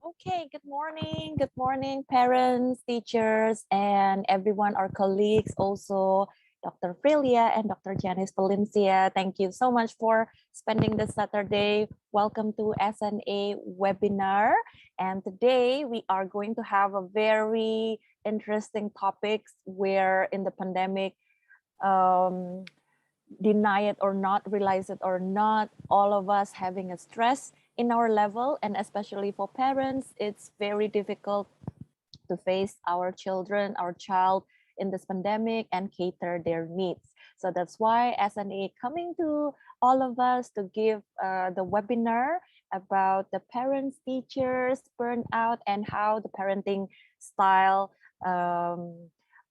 Okay, good morning, parents, teachers, and everyone, our colleagues, also Dr. Frilia and Dr. Janice Valencia. Thank you so much for spending this Saturday. Welcome to SNA webinar. And today we are going to have a very interesting topics where in the pandemic, deny it or not, realize it or not, all of us having a stress in our level, and especially for parents, it's very difficult to face our children, our child in this pandemic and cater their needs. So that's why SNA coming to all of us to give the webinar about the parents, teachers, burnout, and how the parenting style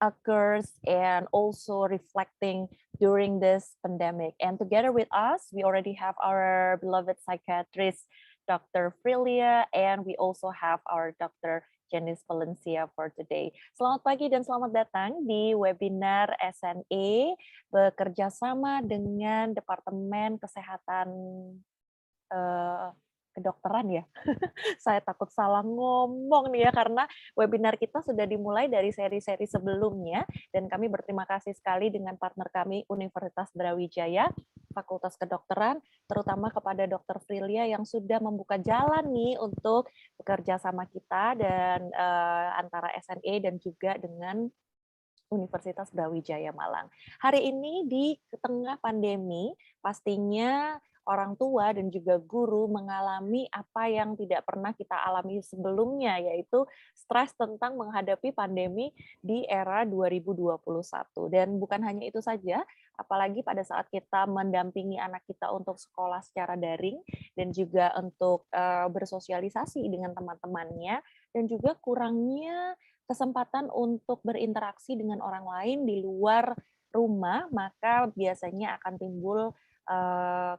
occurs and also reflecting during this pandemic. And together with us, we already have our beloved psychiatrist, Dr. Frilia, and we also have our Dr. Janice Valencia for today. Selamat pagi dan selamat datang di webinar SNA bekerja sama dengan Departemen Kesehatan Kedokteran ya. Saya takut salah ngomong nih ya, karena webinar kita sudah dimulai dari seri-seri sebelumnya, dan kami berterima kasih sekali dengan partner kami Universitas Brawijaya, Fakultas Kedokteran, terutama kepada Dr. Frilia yang sudah membuka jalan nih untuk bekerja sama kita dan antara SNA dan juga dengan Universitas Brawijaya Malang. Hari ini di tengah pandemi, pastinya orang tua dan juga guru mengalami apa yang tidak pernah kita alami sebelumnya, yaitu stres tentang menghadapi pandemi di era 2021. Dan bukan hanya itu saja, apalagi pada saat kita mendampingi anak kita untuk sekolah secara daring dan juga untuk bersosialisasi dengan teman-temannya, dan juga kurangnya kesempatan untuk berinteraksi dengan orang lain di luar rumah, maka biasanya akan timbul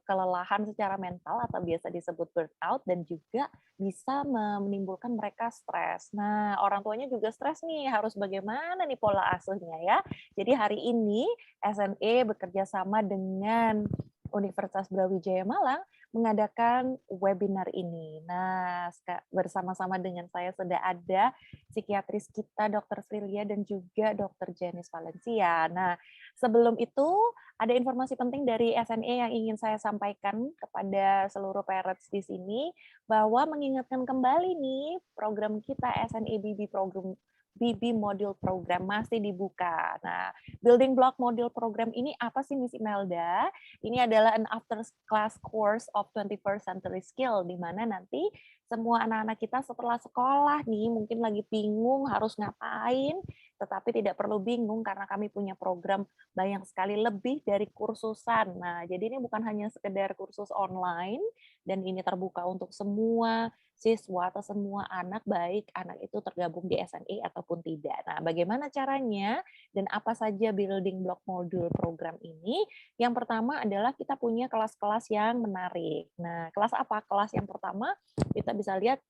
kelelahan secara mental atau biasa disebut burnout, dan juga bisa menimbulkan mereka stres. Nah, orang tuanya juga stres nih, harus bagaimana nih pola asuhnya ya. Jadi hari ini SNE bekerja sama dengan Universitas Brawijaya Malang mengadakan webinar ini. Nah, bersama-sama dengan saya sudah ada psikiatris kita Dr. Frilia dan juga Dr. Janice Valencia. Nah, sebelum itu ada informasi penting dari SNE yang ingin saya sampaikan kepada seluruh parents di sini, bahwa mengingatkan kembali nih program kita SNE BB program BB Module Program masih dibuka. Nah, Building Block Module Program ini apa sih, Miss Imelda? Ini adalah an after class course of 21st century skill, di mana nanti semua anak-anak kita setelah sekolah nih mungkin lagi bingung harus ngapain, tetapi tidak perlu bingung karena kami punya program banyak sekali lebih dari kursusan. Nah, jadi ini bukan hanya sekedar kursus online, dan ini terbuka untuk semua siswa atau semua anak, baik anak itu tergabung di SNE ataupun tidak. Nah, bagaimana caranya dan apa saja building block modul program ini? Yang pertama adalah kita punya kelas-kelas yang menarik. Nah, kelas apa? Kelas yang pertama kita bisa lihat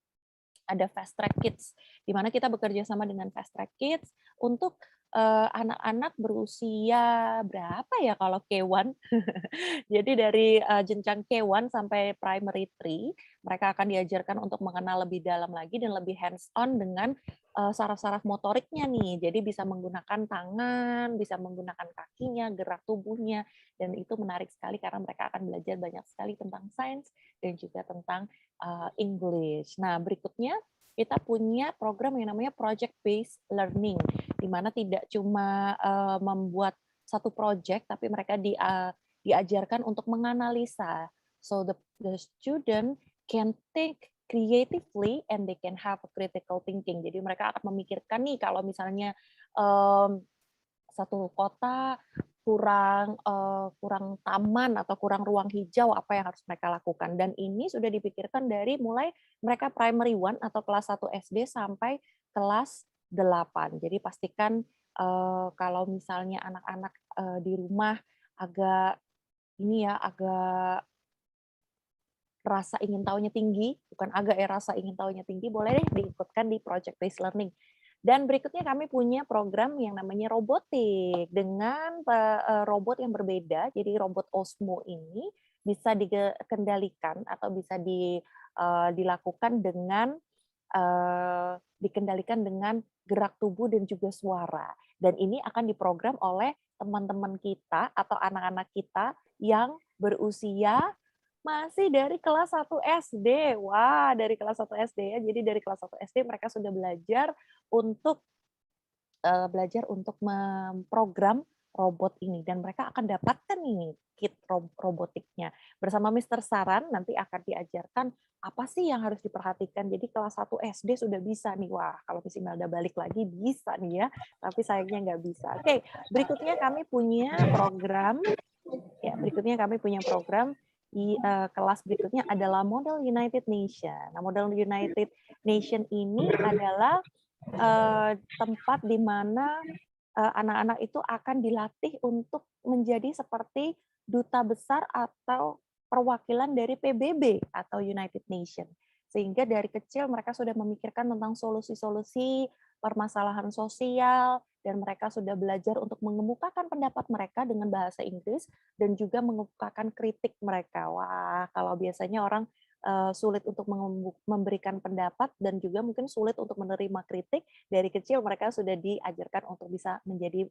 ada Fast Track Kids, di mana kita bekerja sama dengan Fast Track Kids untuk anak-anak berusia berapa ya kalau K1? Jadi dari jenjang K1 sampai primary 3, mereka akan diajarkan untuk mengenal lebih dalam lagi dan lebih hands on dengan saraf-saraf motoriknya nih. Jadi bisa menggunakan tangan, bisa menggunakan kakinya, gerak tubuhnya, dan itu menarik sekali karena mereka akan belajar banyak sekali tentang sains dan juga tentang English. Nah, berikutnya kita punya program yang namanya project based learning, di mana tidak cuma membuat satu project, tapi mereka diajarkan untuk menganalisa. So the student can think creatively and they can have a critical thinking. Jadi mereka akan memikirkan nih, kalau misalnya satu kota kurang taman atau kurang ruang hijau, apa yang harus mereka lakukan. Dan ini sudah dipikirkan dari mulai mereka primary 1 atau kelas 1 SD sampai kelas 8. Jadi pastikan kalau misalnya anak-anak di rumah agak agak rasa ingin tahunya tinggi, bukan agak ya, rasa ingin tahunya tinggi, boleh deh diikutkan di project based learning. Dan berikutnya kami punya program yang namanya robotik dengan robot yang berbeda. Jadi robot Osmo ini bisa dikendalikan atau bisa dilakukan dengan dikendalikan dengan gerak tubuh dan juga suara. Dan ini akan diprogram oleh teman-teman kita atau anak-anak kita yang berusia masih dari kelas 1 SD. Wah, dari kelas 1 SD ya. Jadi dari kelas 1 SD mereka sudah belajar untuk memprogram robot ini dan mereka akan dapatkan ini kit robotiknya. Bersama Mr. Saran nanti akan diajarkan apa sih yang harus diperhatikan. Jadi kelas 1 SD sudah bisa nih. Wah, kalau Miss Imelda balik lagi bisa nih ya, tapi sayangnya nggak bisa. Oke, berikutnya kami punya program di kelas berikutnya adalah Model United Nation. Nah, Model United Nation ini adalah tempat di mana anak-anak itu akan dilatih untuk menjadi seperti duta besar atau perwakilan dari PBB atau United Nation. Sehingga dari kecil mereka sudah memikirkan tentang solusi-solusi permasalahan sosial, dan mereka sudah belajar untuk mengemukakan pendapat mereka dengan bahasa Inggris dan juga mengemukakan kritik mereka. Wah, kalau biasanya orang sulit untuk memberikan pendapat dan juga mungkin sulit untuk menerima kritik, dari kecil mereka sudah diajarkan untuk bisa menjadi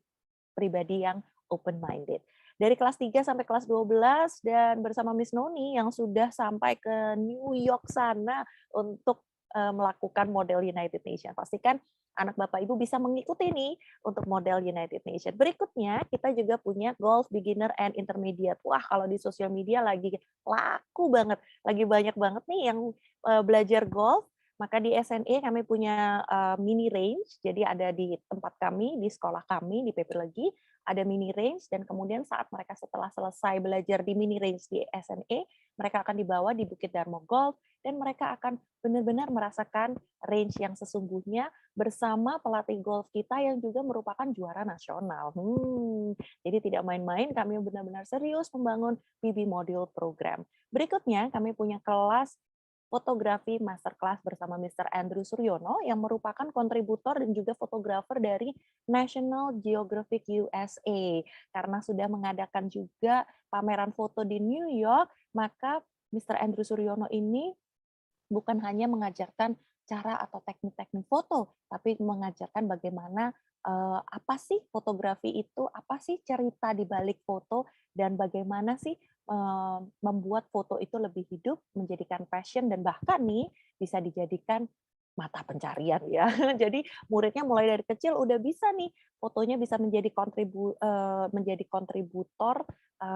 pribadi yang open minded. Dari kelas 3 sampai kelas 12 dan bersama Miss Noni yang sudah sampai ke New York sana untuk melakukan model United Nation. Pastikan anak Bapak Ibu bisa mengikuti nih untuk model United Nation. Berikutnya kita juga punya Golf Beginner and Intermediate. Wah, kalau di sosial media lagi laku banget, lagi banyak banget nih yang belajar golf. Maka di SNE kami punya mini range, jadi ada di tempat kami, di sekolah kami, di PP Legi, ada mini range, dan kemudian saat mereka setelah selesai belajar di mini range di SNE, mereka akan dibawa di Bukit Darmo Golf, dan mereka akan benar-benar merasakan range yang sesungguhnya bersama pelatih golf kita yang juga merupakan juara nasional. Jadi tidak main-main, kami benar-benar serius membangun PB Module Program. Berikutnya, kami punya kelas fotografi masterclass bersama Mr. Andrew Suryono yang merupakan kontributor dan juga fotografer dari National Geographic USA. Karena sudah mengadakan juga pameran foto di New York, maka Mr. Andrew Suryono ini bukan hanya mengajarkan cara atau teknik-teknik foto, tapi mengajarkan bagaimana apa sih fotografi itu, apa sih cerita di balik foto, dan bagaimana sih membuat foto itu lebih hidup, menjadikan passion, dan bahkan nih bisa dijadikan mata pencarian ya. Jadi muridnya mulai dari kecil udah bisa nih fotonya bisa menjadi kontributor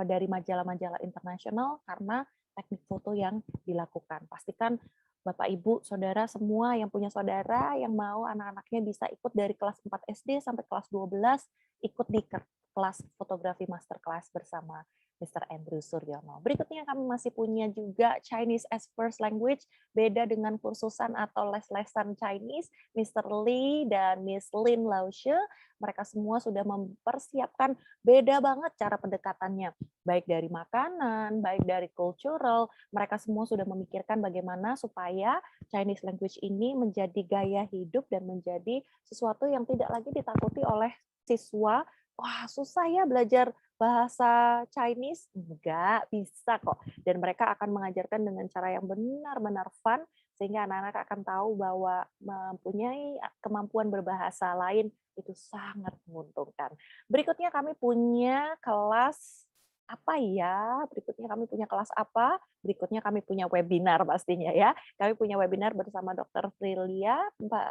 dari majalah-majalah internasional karena teknik foto yang dilakukan. Pastikan Bapak, Ibu, Saudara semua yang punya saudara yang mau anak-anaknya bisa ikut dari kelas 4 SD sampai kelas 12, ikut di kelas fotografi masterclass bersama Mr. Andrew Suryono. Berikutnya kami masih punya juga Chinese as First Language, beda dengan kursusan atau les-lesan Chinese, Mr. Lee dan Miss Lin Laushe, mereka semua sudah mempersiapkan beda banget cara pendekatannya, baik dari makanan, baik dari cultural, mereka semua sudah memikirkan bagaimana supaya Chinese language ini menjadi gaya hidup dan menjadi sesuatu yang tidak lagi ditakuti oleh siswa. Wah, susah ya belajar bahasa Chinese? Enggak, bisa kok. Dan mereka akan mengajarkan dengan cara yang benar-benar fun, sehingga anak-anak akan tahu bahwa mempunyai kemampuan berbahasa lain itu sangat menguntungkan. Berikutnya kami punya kelas apa ya? Berikutnya kami punya kelas apa? Berikutnya kami punya webinar pastinya ya. Kami punya webinar bersama Dr. Frilia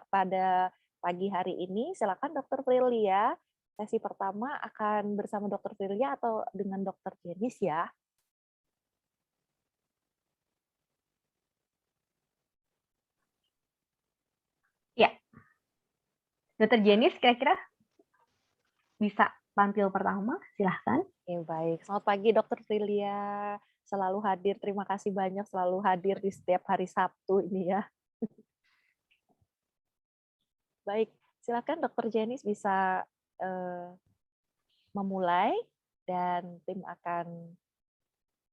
pada pagi hari ini. Silakan Dr. Frilia. Sesi pertama akan bersama Dr. Frilia atau dengan Dr. Jenis ya? Ya, Dr. Jenis kira-kira bisa tampil pertama, silahkan. Oke, baik. Selamat pagi Dr. Frilia. Selalu hadir, terima kasih banyak selalu hadir di setiap hari Sabtu ini ya. Baik, silakan Dr. Jenis bisa memulai dan tim akan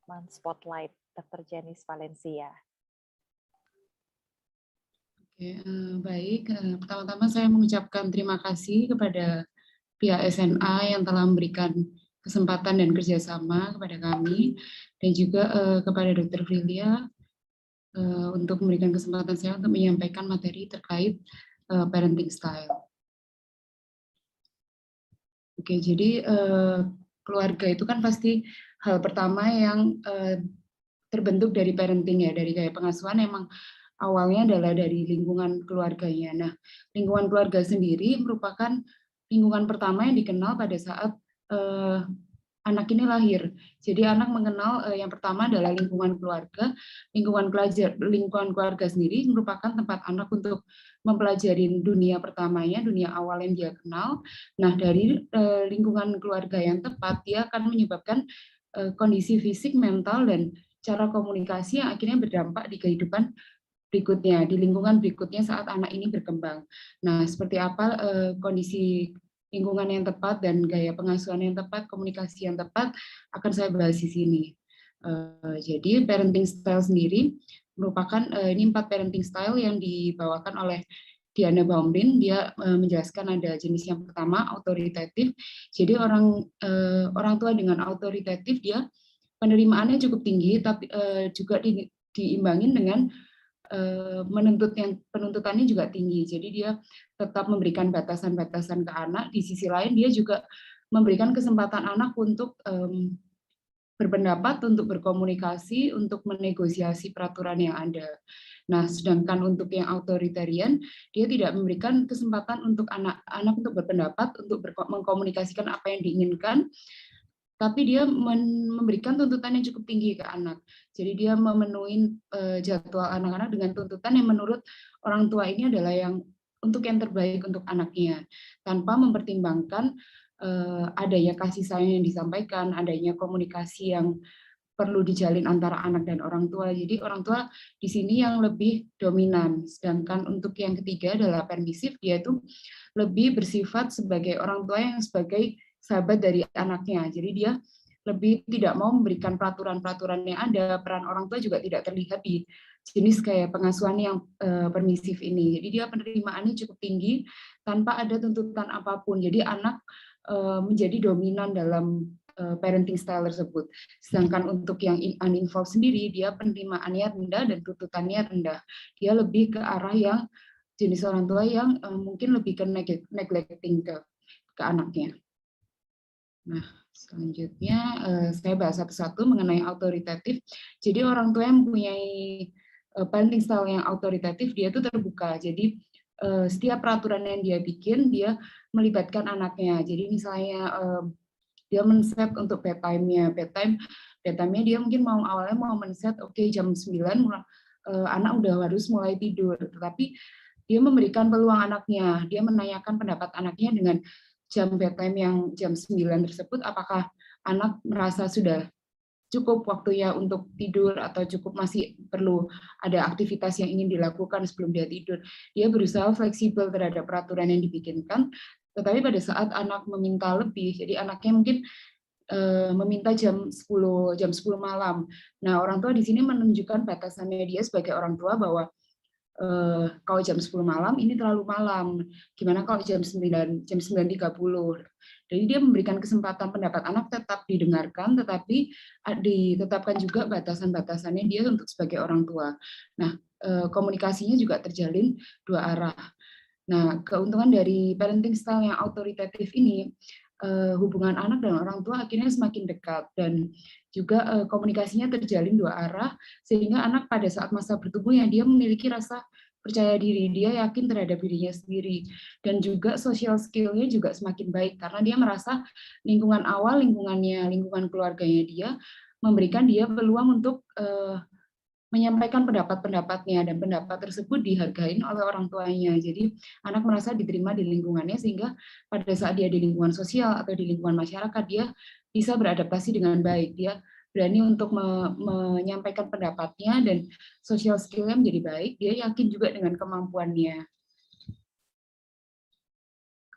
men-spotlight Dr. Jenis Valencia. Oke, baik. Pertama-tama saya mengucapkan terima kasih kepada pihak SNA yang telah memberikan kesempatan dan kerjasama kepada kami, dan juga kepada Dr. Frilia untuk memberikan kesempatan saya untuk menyampaikan materi terkait parenting style. Oke, jadi keluarga itu kan pasti hal pertama yang terbentuk dari parenting ya, dari gaya pengasuhan emang awalnya adalah dari lingkungan keluarganya. Nah, lingkungan keluarga sendiri merupakan lingkungan pertama yang dikenal pada saat anak ini lahir. Jadi anak mengenal yang pertama adalah lingkungan keluarga. Lingkungan keluarga sendiri merupakan tempat anak untuk mempelajari dunia pertamanya, dunia awal yang dia kenal. Nah, dari lingkungan keluarga yang tepat, dia akan menyebabkan kondisi fisik, mental, dan cara komunikasi yang akhirnya berdampak di kehidupan berikutnya, di lingkungan berikutnya saat anak ini berkembang. Nah, seperti apa kondisi lingkungan yang tepat dan gaya pengasuhan yang tepat, komunikasi yang tepat akan saya bahas di sini. Jadi parenting style sendiri merupakan ini 4 parenting style yang dibawakan oleh Diana Baumrind. Dia menjelaskan ada jenis yang pertama autoritatif. Jadi orang tua dengan autoritatif dia penerimaannya cukup tinggi, tapi juga diimbangin dengan penuntutannya juga tinggi. Jadi dia tetap memberikan batasan-batasan ke anak. Di sisi lain dia juga memberikan kesempatan anak untuk berpendapat, untuk berkomunikasi, untuk menegosiasi peraturan yang ada. Nah, sedangkan untuk yang authoritarian, dia tidak memberikan kesempatan untuk anak-anak untuk berpendapat, untuk mengkomunikasikan apa yang diinginkan, tapi dia memberikan tuntutan yang cukup tinggi ke anak. Jadi dia memenuhi jadwal anak-anak dengan tuntutan yang menurut orang tua ini adalah yang terbaik untuk anaknya, tanpa mempertimbangkan adanya kasih sayang yang disampaikan, adanya komunikasi yang perlu dijalin antara anak dan orang tua. Jadi orang tua di sini yang lebih dominan. Sedangkan untuk yang ketiga adalah permisif, dia itu lebih bersifat sebagai orang tua yang sebagai sahabat dari anaknya. Jadi dia lebih tidak mau memberikan peraturan-peraturan yang ada. Peran orang tua juga tidak terlihat di jenis kayak pengasuhan yang permisif ini. Jadi dia penerimaannya cukup tinggi tanpa ada tuntutan apapun. Jadi anak menjadi dominan dalam parenting style tersebut. Sedangkan untuk yang uninvolved sendiri, dia penerimaannya rendah dan tuntutannya rendah. Dia lebih ke arah yang jenis orang tua yang mungkin lebih ke neglecting ke anaknya. Nah, selanjutnya saya bahas satu-satu mengenai autoritatif. Jadi orang tua yang mempunyai parenting style yang autoritatif, dia itu terbuka. Jadi setiap peraturan yang dia bikin, dia melibatkan anaknya. Jadi misalnya dia men-set untuk bedtime-nya. Bedtime-nya dia mungkin awalnya mau men-set jam 9 anak udah harus mulai tidur. Tetapi dia memberikan peluang anaknya. Dia menanyakan pendapat anaknya dengan jam bedtime yang jam 9 tersebut, apakah anak merasa sudah cukup waktunya untuk tidur atau cukup masih perlu ada aktivitas yang ingin dilakukan sebelum dia tidur. Dia berusaha fleksibel terhadap peraturan yang dibikinkan, tetapi pada saat anak meminta lebih, jadi anaknya mungkin meminta jam 10 malam. Nah, orang tua di sini menunjukkan batasannya dia sebagai orang tua bahwa kalau jam 10 malam ini terlalu malam. Gimana kalau jam 9.30. Jadi dia memberikan kesempatan pendapat anak tetap didengarkan, tetapi ditetapkan juga batasan-batasannya dia untuk sebagai orang tua. Nah, komunikasinya juga terjalin dua arah. Nah, keuntungan dari parenting style yang autoritatif ini, hubungan anak dan orang tua akhirnya semakin dekat, dan juga komunikasinya terjalin dua arah, sehingga anak pada saat masa bertumbuhnya dia memiliki rasa percaya diri, dia yakin terhadap dirinya sendiri, dan juga social skill-nya juga semakin baik karena dia merasa lingkungan awal, lingkungan keluarganya dia memberikan dia peluang untuk menyampaikan pendapat-pendapatnya, dan pendapat tersebut dihargai oleh orang tuanya. Jadi anak merasa diterima di lingkungannya, sehingga pada saat dia di lingkungan sosial atau di lingkungan masyarakat, dia bisa beradaptasi dengan baik. Dia berani untuk menyampaikan pendapatnya, dan social skill-nya menjadi baik. Dia yakin juga dengan kemampuannya.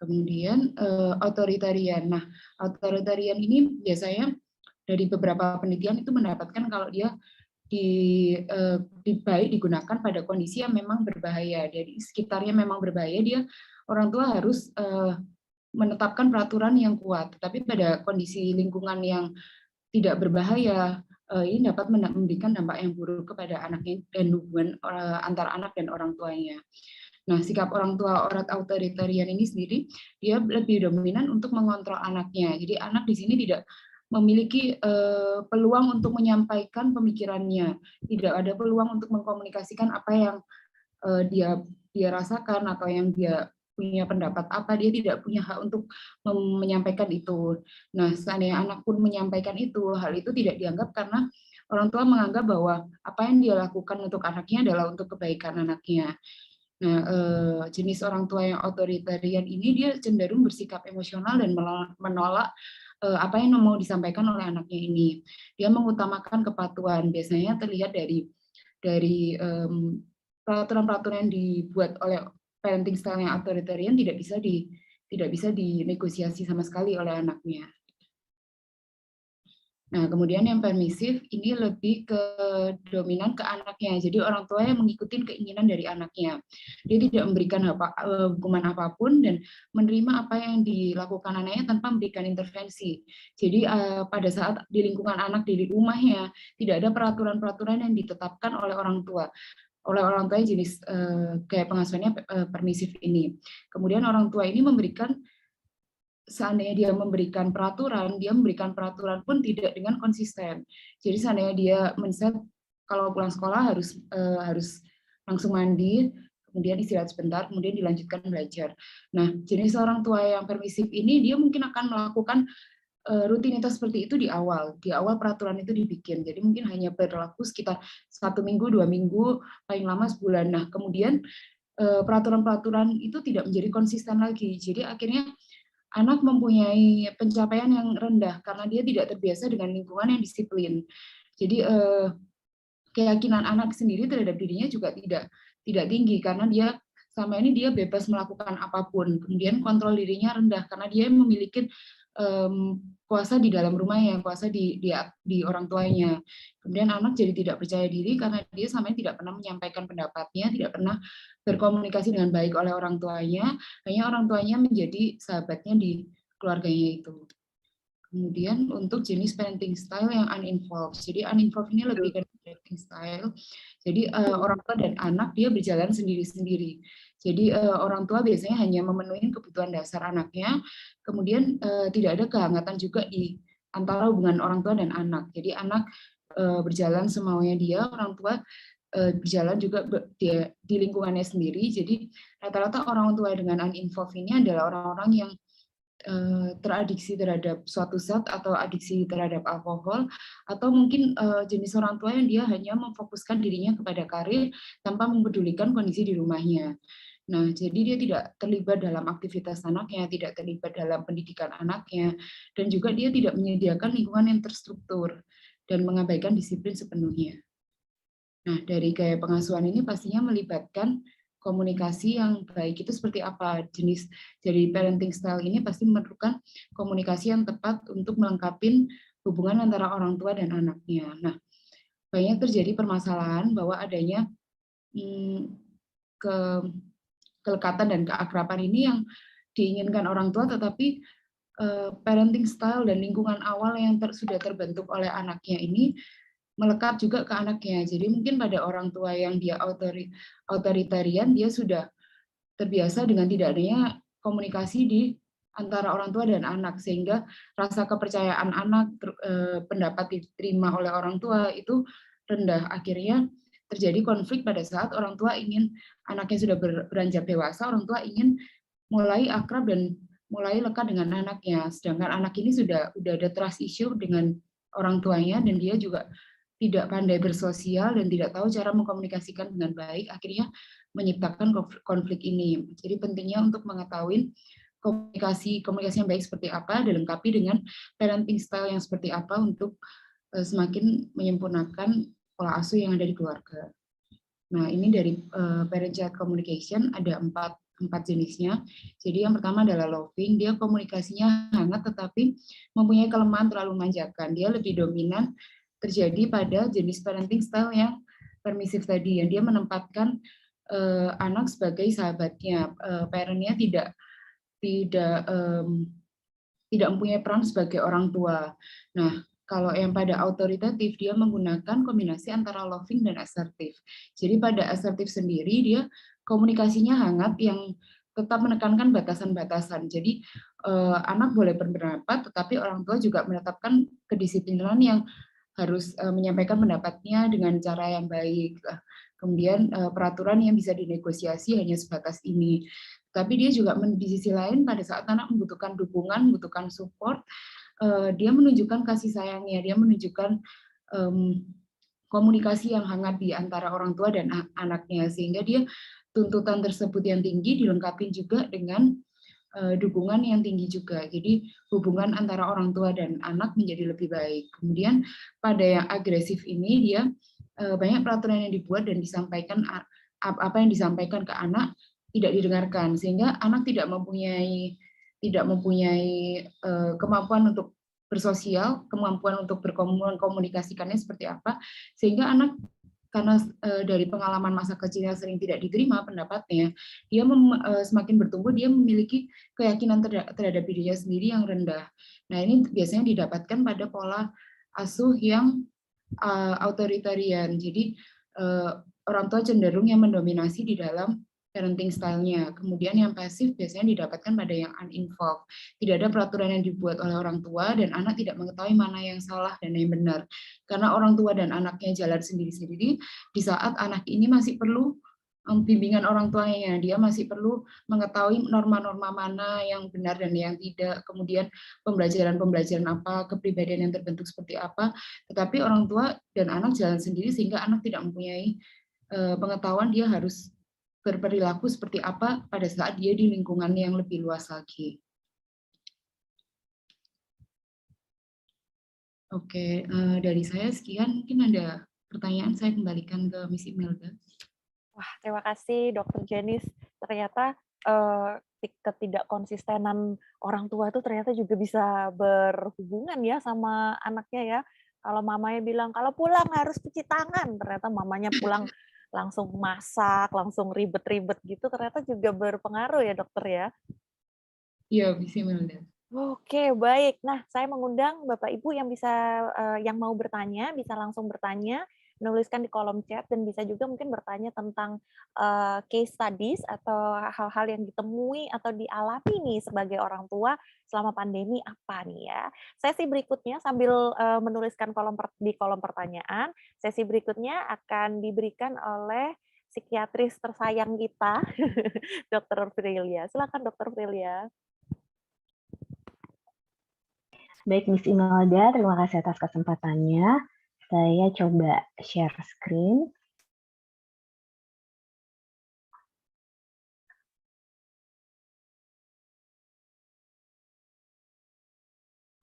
Kemudian authoritarian. Nah, authoritarian ini biasanya dari beberapa penelitian itu mendapatkan kalau dia baik digunakan pada kondisi yang memang berbahaya. Jadi sekitarnya memang berbahaya, dia orang tua harus menetapkan peraturan yang kuat. Tapi pada kondisi lingkungan yang tidak berbahaya, ini dapat memberikan dampak yang buruk kepada anaknya dan hubungan antara anak dan orang tuanya. Nah, sikap orang tua otoritarian ini sendiri, dia lebih dominan untuk mengontrol anaknya. Jadi anak di sini tidak memiliki peluang untuk menyampaikan pemikirannya, tidak ada peluang untuk mengkomunikasikan apa yang dia rasakan atau yang dia punya pendapat apa, dia tidak punya hak untuk menyampaikan itu. Nah, seandainya anak pun menyampaikan itu, hal itu tidak dianggap karena orang tua menganggap bahwa apa yang dia lakukan untuk anaknya adalah untuk kebaikan anaknya. Nah, jenis orang tua yang otoritarian ini dia cenderung bersikap emosional dan menolak apa yang mau disampaikan oleh anaknya ini. Dia mengutamakan kepatuhan. Biasanya terlihat dari peraturan-peraturan yang dibuat oleh parenting style yang authoritarian tidak bisa dinegosiasi sama sekali oleh anaknya. Nah, kemudian yang permisif ini lebih ke dominan ke anaknya. Jadi orang tua yang mengikuti keinginan dari anaknya. Dia tidak memberikan hukuman apapun dan menerima apa yang dilakukan anaknya tanpa memberikan intervensi. Jadi pada saat di lingkungan anak di rumahnya tidak ada peraturan-peraturan yang ditetapkan oleh orang tua jenis kayak pengasuhannya permisif ini. Kemudian orang tua ini seandainya dia memberikan peraturan pun tidak dengan konsisten. Jadi seandainya dia men-set kalau pulang sekolah harus langsung mandi, kemudian istirahat sebentar, kemudian dilanjutkan belajar. Nah, jenis orang tua yang permisif ini dia mungkin akan melakukan rutinitas seperti itu di awal peraturan itu dibikin. Jadi mungkin hanya berlaku sekitar 1 minggu, 2 minggu, paling lama sebulan. Nah, kemudian peraturan-peraturan itu tidak menjadi konsisten lagi. Jadi akhirnya anak mempunyai pencapaian yang rendah karena dia tidak terbiasa dengan lingkungan yang disiplin. Jadi keyakinan anak sendiri terhadap dirinya juga tidak tinggi karena dia selama ini dia bebas melakukan apapun. Kemudian kontrol dirinya rendah karena dia memiliki kuasa di dalam rumahnya, kuasa di orang tuanya. Kemudian anak jadi tidak percaya diri karena dia selama ini tidak pernah menyampaikan pendapatnya, tidak pernah berkomunikasi dengan baik oleh orang tuanya, hanya orang tuanya menjadi sahabatnya di keluarganya itu. Kemudian untuk jenis parenting style yang uninvolved. Jadi uninvolved ini lebih ke parenting style. Jadi orang tua dan anak dia berjalan sendiri-sendiri. Jadi orang tua biasanya hanya memenuhi kebutuhan dasar anaknya, kemudian tidak ada kehangatan juga di antara hubungan orang tua dan anak. Jadi anak berjalan semaunya dia, orang tua berjalan juga di lingkungannya sendiri. Jadi rata-rata orang tua dengan uninvolved ini adalah orang-orang yang teradiksi terhadap suatu zat atau adiksi terhadap alkohol, atau mungkin jenis orang tua yang dia hanya memfokuskan dirinya kepada karir tanpa mempedulikan kondisi di rumahnya. Nah, jadi dia tidak terlibat dalam aktivitas anaknya, tidak terlibat dalam pendidikan anaknya, dan juga dia tidak menyediakan lingkungan yang terstruktur dan mengabaikan disiplin sepenuhnya. Nah, dari gaya pengasuhan ini pastinya melibatkan komunikasi yang baik itu seperti apa. Jenis dari parenting style ini pasti memerlukan komunikasi yang tepat untuk melengkapi hubungan antara orang tua dan anaknya. Nah, banyak terjadi permasalahan bahwa adanya kelekatan dan keakraban ini yang diinginkan orang tua, tetapi parenting style dan lingkungan awal yang sudah terbentuk oleh anaknya ini melekat juga ke anaknya. Jadi mungkin pada orang tua yang dia otoritarian, dia sudah terbiasa dengan tidak adanya komunikasi di antara orang tua dan anak, sehingga rasa kepercayaan anak, pendapat diterima oleh orang tua itu rendah. Akhirnya terjadi konflik pada saat orang tua ingin, anaknya sudah beranjak dewasa, orang tua ingin mulai akrab dan mulai lekat dengan anaknya. Sedangkan anak ini sudah ada trust issue dengan orang tuanya, dan dia juga tidak pandai bersosial dan tidak tahu cara mengkomunikasikan dengan baik, akhirnya menciptakan konflik ini. Jadi pentingnya untuk mengetahui komunikasi yang baik seperti apa, dilengkapi dengan parenting style yang seperti apa untuk semakin menyempurnakan pola asuh yang ada di keluarga. Nah, ini dari parent-child communication ada empat jenisnya. Jadi yang pertama adalah loving, dia komunikasinya hangat tetapi mempunyai kelemahan terlalu memanjakan. Dia lebih dominan terjadi pada jenis parenting style yang permisif tadi, yang dia menempatkan anak sebagai sahabatnya. Parent-nya tidak mempunyai peran sebagai orang tua. Nah, Kalau yang pada autoritatif, dia menggunakan kombinasi antara loving dan asertif. Jadi pada asertif sendiri, dia komunikasinya hangat yang tetap menekankan batasan-batasan. Jadi anak boleh berpendapat, tetapi orang tua juga menetapkan kedisiplinan yang harus menyampaikan pendapatnya dengan cara yang baik. Kemudian peraturan yang bisa dinegosiasi hanya sebatas ini. Tapi dia juga di sisi lain pada saat anak membutuhkan dukungan, membutuhkan support, dia menunjukkan kasih sayangnya, dia menunjukkan komunikasi yang hangat di antara orang tua dan anaknya, sehingga dia tuntutan tersebut yang tinggi dilengkapi juga dengan dukungan yang tinggi juga. Jadi hubungan antara orang tua dan anak menjadi lebih baik. Kemudian pada yang agresif ini dia banyak peraturan yang dibuat dan disampaikan, apa yang disampaikan ke anak tidak didengarkan, sehingga anak tidak mempunyai kemampuan untuk bersosial, kemampuan untuk berkomunikasikannya seperti apa, sehingga anak karena dari pengalaman masa kecilnya sering tidak diterima pendapatnya, dia semakin bertumbuh, dia memiliki keyakinan terhadap dirinya sendiri yang rendah. Nah, ini biasanya didapatkan pada pola asuh yang authoritarian. Jadi orang tua cenderung yang mendominasi di dalam parenting style-nya. Kemudian yang pasif biasanya didapatkan pada yang uninvolved. Tidak ada peraturan yang dibuat oleh orang tua dan anak tidak mengetahui mana yang salah dan yang benar. Karena orang tua dan anaknya jalan sendiri-sendiri, di saat anak ini masih perlu bimbingan orang tuanya, dia masih perlu mengetahui norma-norma mana yang benar dan yang tidak, kemudian pembelajaran-pembelajaran apa, kepribadian yang terbentuk seperti apa, tetapi orang tua dan anak jalan sendiri sehingga anak tidak mempunyai pengetahuan dia harus berperilaku seperti apa pada saat dia di lingkungan yang lebih luas lagi. Oke, dari saya sekian. Mungkin ada pertanyaan, saya kembalikan ke Miss Imelda. Wah, terima kasih Dr. Jenis. Ternyata ketidakkonsistenan orang tua itu ternyata juga bisa berhubungan ya sama anaknya ya. Kalau mamanya bilang, kalau pulang harus cuci tangan, ternyata mamanya pulang langsung masak, langsung ribet-ribet gitu, ternyata juga berpengaruh ya dokter ya? Iya, Miss Imelda. Oke, baik. Nah, saya mengundang Bapak Ibu yang yang mau bertanya, bisa langsung bertanya, menuliskan di kolom chat, dan bisa juga mungkin bertanya tentang case studies atau hal-hal yang ditemui atau dialami nih sebagai orang tua selama pandemi apa nih ya. Sesi berikutnya sambil menuliskan di kolom pertanyaan, sesi berikutnya akan diberikan oleh psikiatris tersayang kita, Dr. Prilia. Silakan Dr. Prilia. Baik, Miss Imelda, terima kasih atas kesempatannya. Saya coba share screen.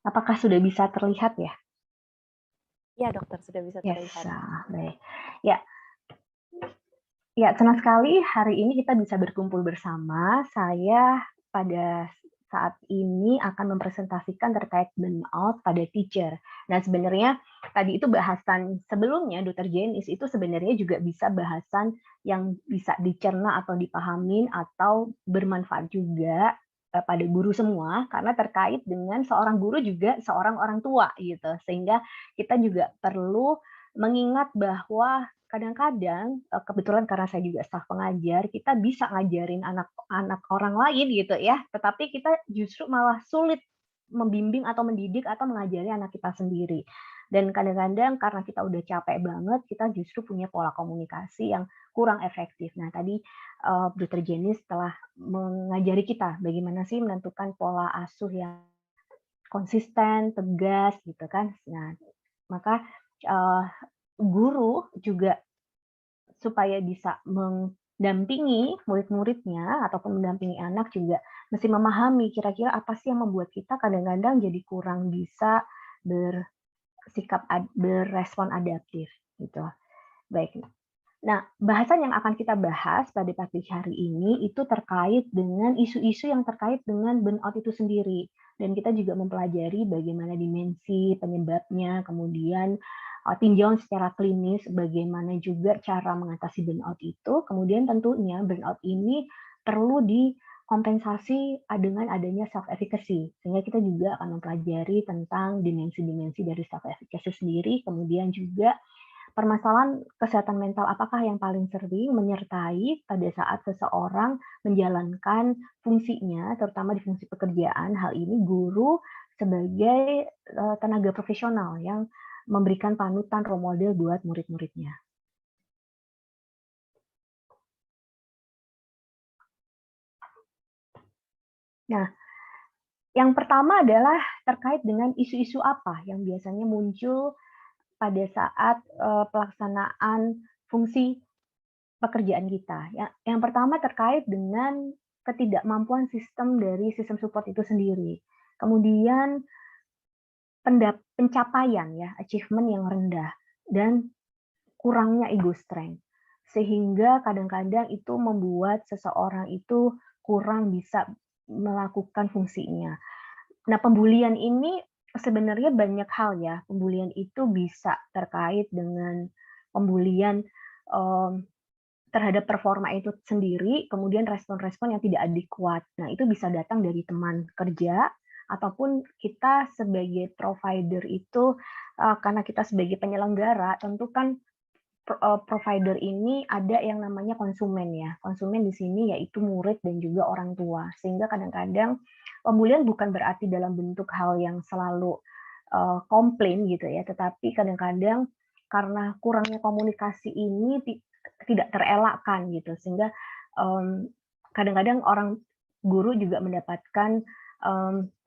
Apakah sudah bisa terlihat ya? Ya, dokter, sudah bisa terlihat. Yes, baik. Ya, senang sekali hari ini kita bisa berkumpul bersama. Saya pada saat ini akan mempresentasikan terkait burnout pada teacher. Nah, sebenarnya tadi itu bahasan sebelumnya, Dr. Jenis, itu sebenarnya juga bisa bahasan yang bisa dicerna atau dipahamin atau bermanfaat juga pada guru semua, karena terkait dengan seorang guru juga seorang orang tua, gitu. Sehingga kita juga perlu mengingat bahwa kadang-kadang kebetulan karena saya juga staf pengajar, kita bisa ngajarin anak-anak orang lain gitu ya, tetapi kita justru malah sulit membimbing atau mendidik atau mengajari anak kita sendiri. Dan kadang-kadang karena kita udah capek banget, kita justru punya pola komunikasi yang kurang efektif. Nah, tadi Dr. Jenis telah mengajari kita bagaimana sih menentukan pola asuh yang konsisten, tegas gitu kan. Nah, maka guru juga supaya bisa mendampingi murid-muridnya ataupun mendampingi anak juga mesti memahami kira-kira apa sih yang membuat kita kadang-kadang jadi kurang bisa berespon adaptif gitu. Baik. Nah, bahasan yang akan kita bahas pada pagi hari ini itu terkait dengan isu-isu yang terkait dengan burnout itu sendiri. Dan kita juga mempelajari bagaimana dimensi, penyebabnya, kemudian tinjauan secara klinis, bagaimana juga cara mengatasi burnout itu. Kemudian tentunya burnout ini perlu kompensasi dengan adanya self efficacy, sehingga kita juga akan mempelajari tentang dimensi-dimensi dari self efficacy sendiri, kemudian juga permasalahan kesehatan mental apakah yang paling sering menyertai pada saat seseorang menjalankan fungsinya, terutama di fungsi pekerjaan. Hal ini guru sebagai tenaga profesional yang memberikan panutan role model buat murid-muridnya. Nah, yang pertama adalah terkait dengan isu-isu apa yang biasanya muncul pada saat pelaksanaan fungsi pekerjaan kita. Yang pertama terkait dengan ketidakmampuan sistem dari sistem support itu sendiri. Kemudian pencapaian ya, achievement yang rendah dan kurangnya ego strength. Sehingga kadang-kadang itu membuat seseorang itu kurang bisa melakukan fungsinya. Nah, pembulian ini sebenarnya banyak hal ya. Pembulian itu bisa terkait dengan pembulian terhadap performa itu sendiri, kemudian respon-respon yang tidak adekuat. Nah, itu bisa datang dari teman kerja, ataupun kita sebagai provider itu, karena kita sebagai penyelenggara, tentu kan provider ini ada yang namanya konsumen ya. Konsumen di sini yaitu murid dan juga orang tua. Sehingga kadang-kadang pembulian bukan berarti dalam bentuk hal yang selalu komplain gitu ya, tetapi kadang-kadang karena kurangnya komunikasi ini tidak terelakkan gitu, sehingga kadang-kadang orang guru juga mendapatkan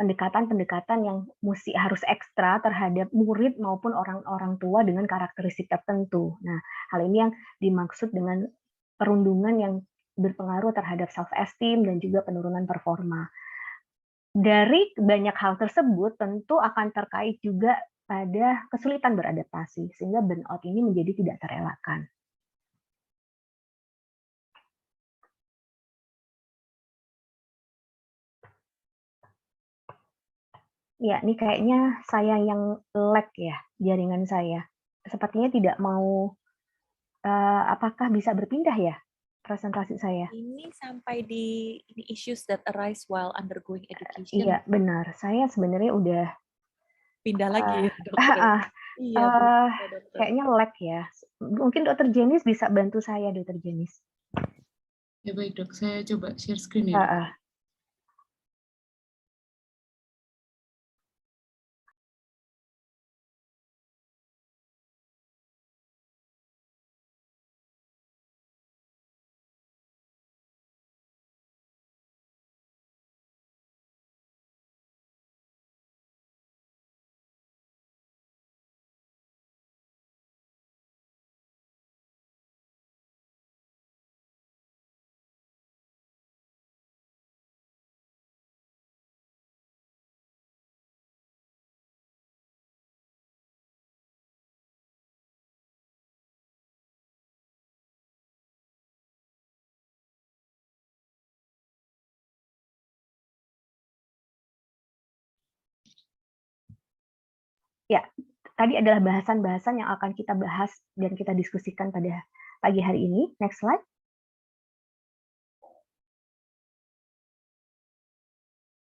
pendekatan-pendekatan yang harus ekstra terhadap murid maupun orang-orang tua dengan karakteristik tertentu. Nah, hal ini yang dimaksud dengan perundungan yang berpengaruh terhadap self esteem dan juga penurunan performa. Dari banyak hal tersebut tentu akan terkait juga pada kesulitan beradaptasi, sehingga burnout ini menjadi tidak terelakkan. Ya, ini kayaknya saya yang lag ya, jaringan saya. Sepertinya tidak mau, apakah bisa berpindah ya presentasi saya? Ini sampai di issues that arise while undergoing education. Iya, benar. Saya sebenarnya udah Pindah lagi ya, dokter. Iya, dokter. kayaknya lag ya. Mungkin Dokter Jenis bisa bantu saya, Dokter Jenis. Ya baik dok, saya coba share screen ya dok. Ya, tadi adalah bahasan-bahasan yang akan kita bahas dan kita diskusikan pada pagi hari ini. Next slide.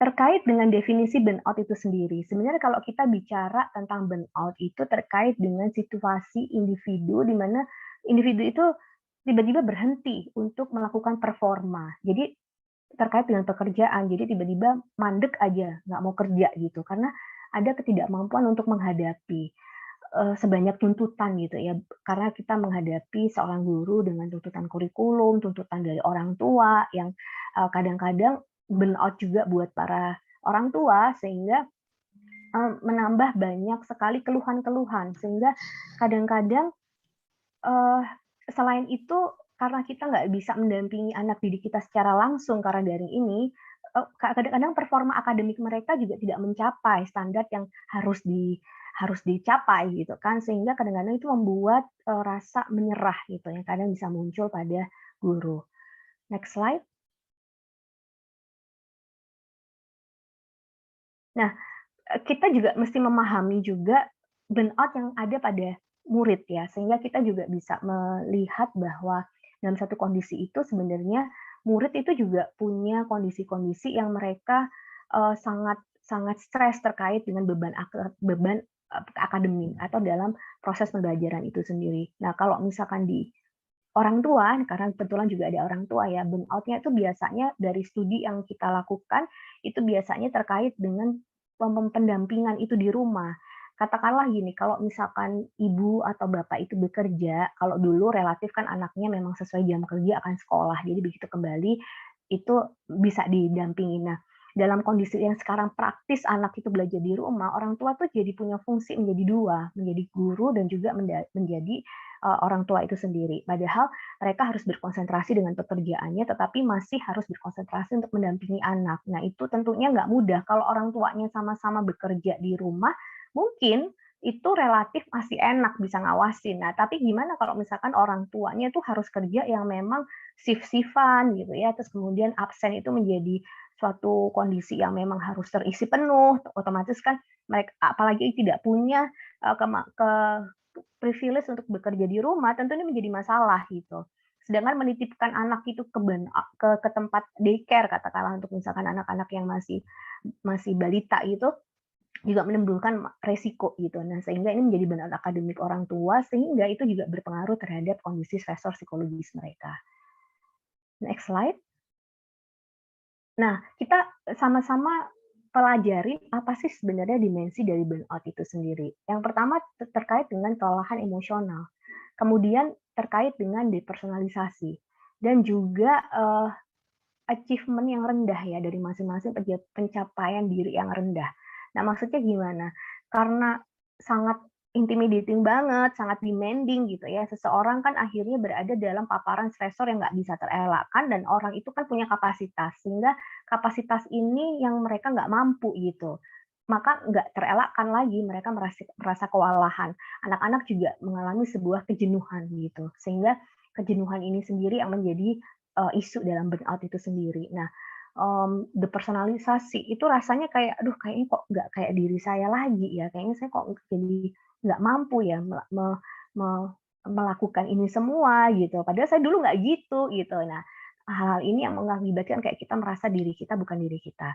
Terkait dengan definisi burnout itu sendiri, sebenarnya kalau kita bicara tentang burnout itu terkait dengan situasi individu di mana individu itu tiba-tiba berhenti untuk melakukan performa. Jadi terkait dengan pekerjaan, jadi tiba-tiba mandek aja, nggak mau kerja gitu, karena ada ketidakmampuan untuk menghadapi sebanyak tuntutan gitu ya, karena kita menghadapi seorang guru dengan tuntutan kurikulum, tuntutan dari orang tua yang kadang-kadang burnout juga buat para orang tua, sehingga menambah banyak sekali keluhan-keluhan, sehingga kadang-kadang selain itu karena kita nggak bisa mendampingi anak didik kita secara langsung karena daring ini, kadang-kadang performa akademik mereka juga tidak mencapai standar yang harus dicapai gitu kan, sehingga kadang-kadang itu membuat rasa menyerah gitu yang kadang bisa muncul pada guru. Next slide. Nah, kita juga mesti memahami juga burnout yang ada pada murid ya, sehingga kita juga bisa melihat bahwa dalam satu kondisi itu sebenarnya murid itu juga punya kondisi-kondisi yang mereka sangat sangat stres terkait dengan beban akademik atau dalam proses pembelajaran itu sendiri. Nah, kalau misalkan di orang tua, karena kebetulan juga ada orang tua ya, burnout-nya itu biasanya dari studi yang kita lakukan, itu biasanya terkait dengan pendampingan itu di rumah. Katakanlah gini, kalau misalkan ibu atau bapak itu bekerja, kalau dulu relatif kan anaknya memang sesuai jam kerja akan sekolah, jadi begitu kembali itu bisa didampingi. Nah, dalam kondisi yang sekarang praktis anak itu belajar di rumah, orang tua tuh jadi punya fungsi menjadi dua, menjadi guru dan juga menjadi orang tua itu sendiri. Padahal mereka harus berkonsentrasi dengan pekerjaannya, tetapi masih harus berkonsentrasi untuk mendampingi anak. Nah, itu tentunya nggak mudah. Kalau orang tuanya sama-sama bekerja di rumah, mungkin itu relatif masih enak bisa ngawasin. Nah, tapi gimana kalau misalkan orang tuanya itu harus kerja yang memang shift-shiftan gitu ya, terus kemudian absen itu menjadi suatu kondisi yang memang harus terisi penuh, otomatis kan mereka apalagi tidak punya privilege untuk bekerja di rumah, tentu ini menjadi masalah gitu. Sedangkan menitipkan anak itu ke tempat daycare katakanlah untuk misalkan anak-anak yang masih masih balita itu juga menimbulkan resiko gitu. Nah, sehingga ini menjadi beban akademik orang tua sehingga itu juga berpengaruh terhadap kondisi stresor psikologis mereka. Next slide. Nah, kita sama-sama pelajari apa sih sebenarnya dimensi dari burnout itu sendiri. Yang pertama terkait dengan kelelahan emosional, kemudian terkait dengan depersonalisasi, dan juga achievement yang rendah ya dari masing-masing pencapaian diri yang rendah. Nah, maksudnya gimana? Karena sangat intimidating banget, sangat demanding gitu ya. Seseorang kan akhirnya berada dalam paparan stresor yang nggak bisa terelakkan dan orang itu kan punya kapasitas, sehingga kapasitas ini yang mereka nggak mampu gitu. Maka nggak terelakkan lagi mereka merasa kewalahan. Anak-anak juga mengalami sebuah kejenuhan gitu, sehingga kejenuhan ini sendiri yang menjadi isu dalam burnout itu sendiri. Nah, depersonalisasi itu rasanya kayak, aduh kayaknya kok nggak kayak diri saya lagi ya, kayaknya saya kok jadi nggak mampu ya melakukan ini semua gitu, padahal saya dulu nggak gitu. Nah, hal-hal ini yang mengakibatkan kayak kita merasa diri kita bukan diri kita.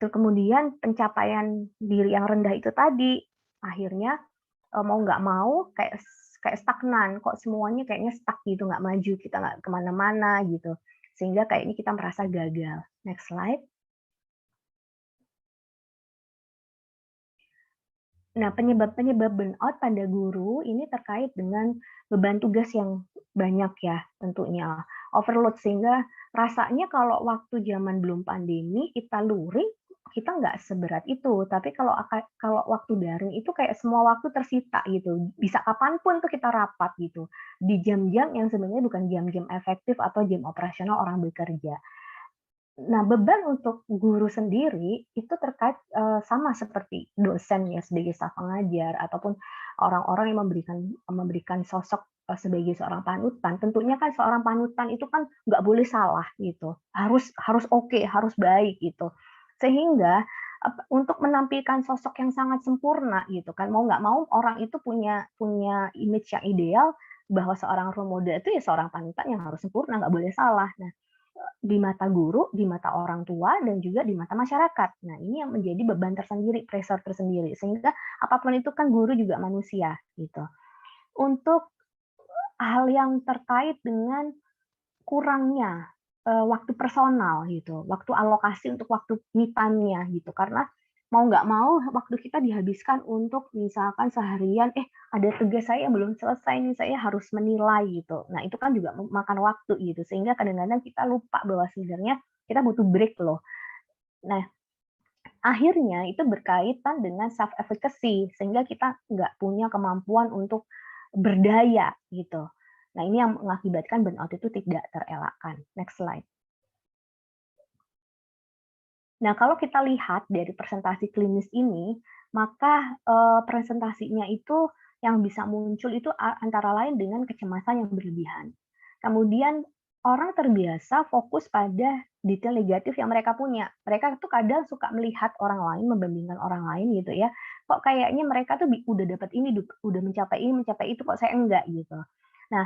Terus kemudian pencapaian diri yang rendah itu tadi, akhirnya, mau nggak mau kayak kayak stagnan, kok semuanya kayaknya stuck gitu, nggak maju, kita nggak kemana-mana gitu. Sehingga kayaknya kita merasa gagal. Next slide. Nah, penyebab-penyebab burnout pada guru ini terkait dengan beban tugas yang banyak ya tentunya, overload sehingga rasanya kalau waktu zaman belum pandemi kita luring, kita nggak seberat itu. Tapi kalau waktu daring itu kayak semua waktu tersita gitu, bisa kapan pun tuh kita rapat gitu, di jam-jam yang sebenarnya bukan jam-jam efektif atau jam operasional orang bekerja. Nah, beban untuk guru sendiri itu terkait, sama seperti dosen ya sebagai staf pengajar ataupun orang-orang yang memberikan sosok, sebagai seorang panutan. Tentunya kan seorang panutan itu kan nggak boleh salah gitu, harus oke, harus baik gitu. Sehingga, untuk menampilkan sosok yang sangat sempurna gitu kan, mau nggak mau orang itu punya image yang ideal bahwa seorang role model itu ya seorang panutan yang harus sempurna, nggak boleh salah. Nah, di mata guru, di mata orang tua, dan juga di mata masyarakat. Nah, ini yang menjadi beban tersendiri, pressure tersendiri. Sehingga apapun itu kan guru juga manusia, gitu. Untuk hal yang terkait dengan kurangnya waktu personal gitu, waktu alokasi untuk waktu me time-nya gitu. Karena mau nggak mau waktu kita dihabiskan untuk misalkan seharian, ada tugas saya yang belum selesai nih, saya harus menilai gitu. Nah, itu kan juga makan waktu gitu, sehingga kadang-kadang kita lupa bahwa sebenarnya kita butuh break loh. Nah, akhirnya itu berkaitan dengan self efficacy sehingga kita nggak punya kemampuan untuk berdaya gitu. Nah, ini yang mengakibatkan burnout itu tidak terelakkan. Next slide. Nah, kalau kita lihat dari presentasi klinis ini, maka presentasinya itu yang bisa muncul itu antara lain dengan kecemasan yang berlebihan. Kemudian orang terbiasa fokus pada detail negatif yang mereka punya. Mereka tuh kadang suka melihat orang lain, membandingkan orang lain gitu ya. Kok kayaknya mereka tuh udah dapat ini, udah mencapai ini, mencapai itu, kok saya enggak gitu. Nah,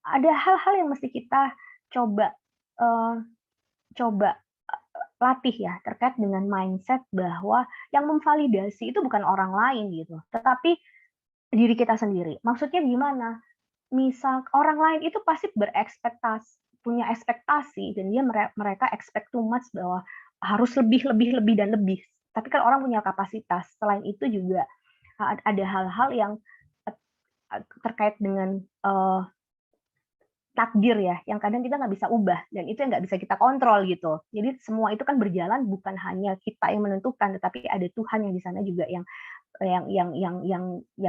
ada hal-hal yang mesti kita coba coba latih ya terkait dengan mindset bahwa yang memvalidasi itu bukan orang lain gitu, tetapi diri kita sendiri. Maksudnya gimana? Misal orang lain itu pasti punya ekspektasi dan mereka expect too much bahwa harus lebih lebih lebih dan lebih. Tapi kan orang punya kapasitas. Selain itu juga ada hal-hal yang terkait dengan takdir ya, yang kadang kita nggak bisa ubah dan itu yang nggak bisa kita kontrol gitu. Jadi semua itu kan berjalan bukan hanya kita yang menentukan, tetapi ada Tuhan yang di sana juga yang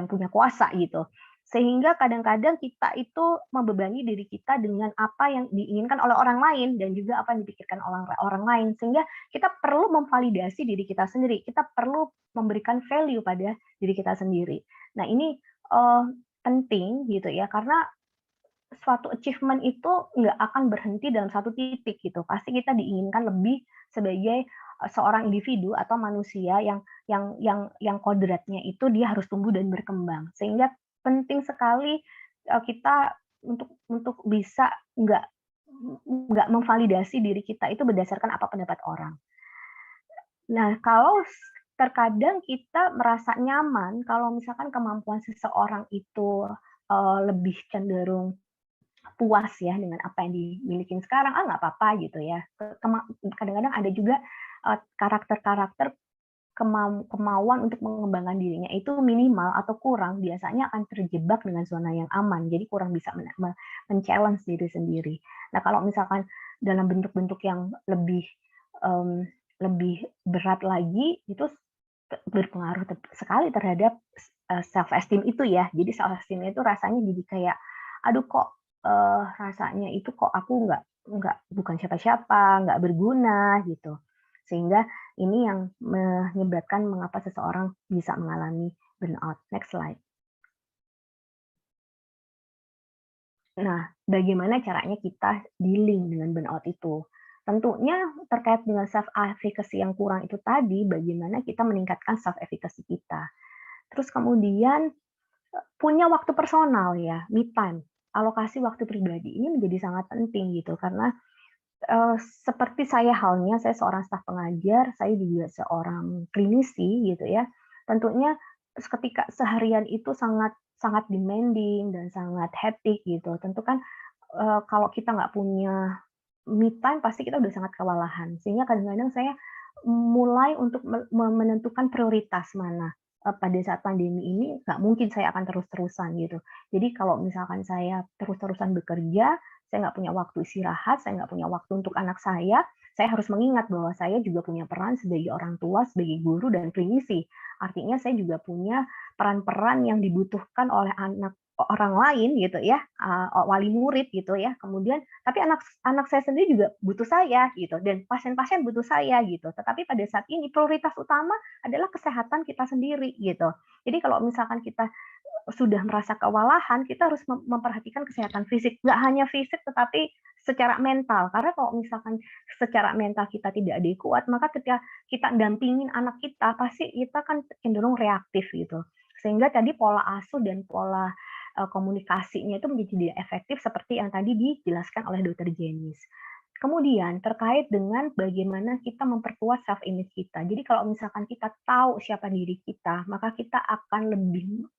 punya kuasa gitu. Sehingga kadang-kadang kita itu membebani diri kita dengan apa yang diinginkan oleh orang lain dan juga apa yang dipikirkan orang lain. Sehingga kita perlu memvalidasi diri kita sendiri. Kita perlu memberikan value pada diri kita sendiri. Nah ini penting gitu ya, karena suatu achievement itu nggak akan berhenti dalam satu titik gitu. Pasti kita diinginkan lebih sebagai seorang individu atau manusia yang kodratnya itu dia harus tumbuh dan berkembang. Sehingga penting sekali kita untuk bisa nggak memvalidasi diri kita itu berdasarkan apa pendapat orang. Nah, kalau terkadang kita merasa nyaman kalau misalkan kemampuan seseorang itu lebih cenderung puas ya dengan apa yang dimiliki sekarang, nggak apa-apa gitu ya. Kadang-kadang ada juga karakter-karakter kemauan untuk mengembangkan dirinya itu minimal atau kurang, biasanya akan terjebak dengan zona yang aman, jadi kurang bisa men-challenge diri sendiri. Nah kalau misalkan dalam bentuk-bentuk yang lebih berat lagi, itu berpengaruh sekali terhadap self esteem itu ya. Jadi self esteem itu rasanya jadi kayak, aduh kok rasanya itu kok aku bukan siapa-siapa, nggak berguna gitu. Sehingga ini yang menyebabkan mengapa seseorang bisa mengalami burnout. Next slide. Nah, bagaimana caranya kita dealing dengan burnout itu? Tentunya terkait dengan self efficacy yang kurang itu tadi, bagaimana kita meningkatkan self efficacy kita. Terus kemudian punya waktu personal ya, me time. Alokasi waktu pribadi ini menjadi sangat penting gitu, karena seperti saya halnya, saya seorang staf pengajar, saya juga seorang klinisi gitu ya. Tentunya ketika seharian itu sangat sangat demanding dan sangat hectic gitu. Tentu kan kalau kita nggak punya me time pasti kita udah sangat kewalahan. Sehingga kadang-kadang saya mulai untuk menentukan prioritas mana. Pada saat pandemi ini nggak mungkin saya akan terus-terusan gitu. Jadi kalau misalkan saya terus-terusan bekerja, saya nggak punya waktu istirahat, saya nggak punya waktu untuk anak saya harus mengingat bahwa saya juga punya peran sebagai orang tua, sebagai guru dan klinisi. Artinya saya juga punya peran-peran yang dibutuhkan oleh orang lain gitu ya, wali murid gitu ya. Kemudian tapi anak saya sendiri juga butuh saya gitu dan pasien-pasien butuh saya gitu. Tetapi pada saat ini prioritas utama adalah kesehatan kita sendiri gitu. Jadi kalau misalkan kita sudah merasa kewalahan, kita harus memperhatikan kesehatan fisik. Nggak hanya fisik, tetapi secara mental. Karena kalau misalkan secara mental kita tidak adekuat, maka ketika kita dampingin anak kita, pasti kita kan cenderung reaktif gitu. Sehingga tadi pola asuh dan pola komunikasinya itu menjadi tidak efektif seperti yang tadi dijelaskan oleh Dr. Jenis. Kemudian terkait dengan bagaimana kita memperkuat self image kita. Jadi kalau misalkan kita tahu siapa diri kita, maka kita akan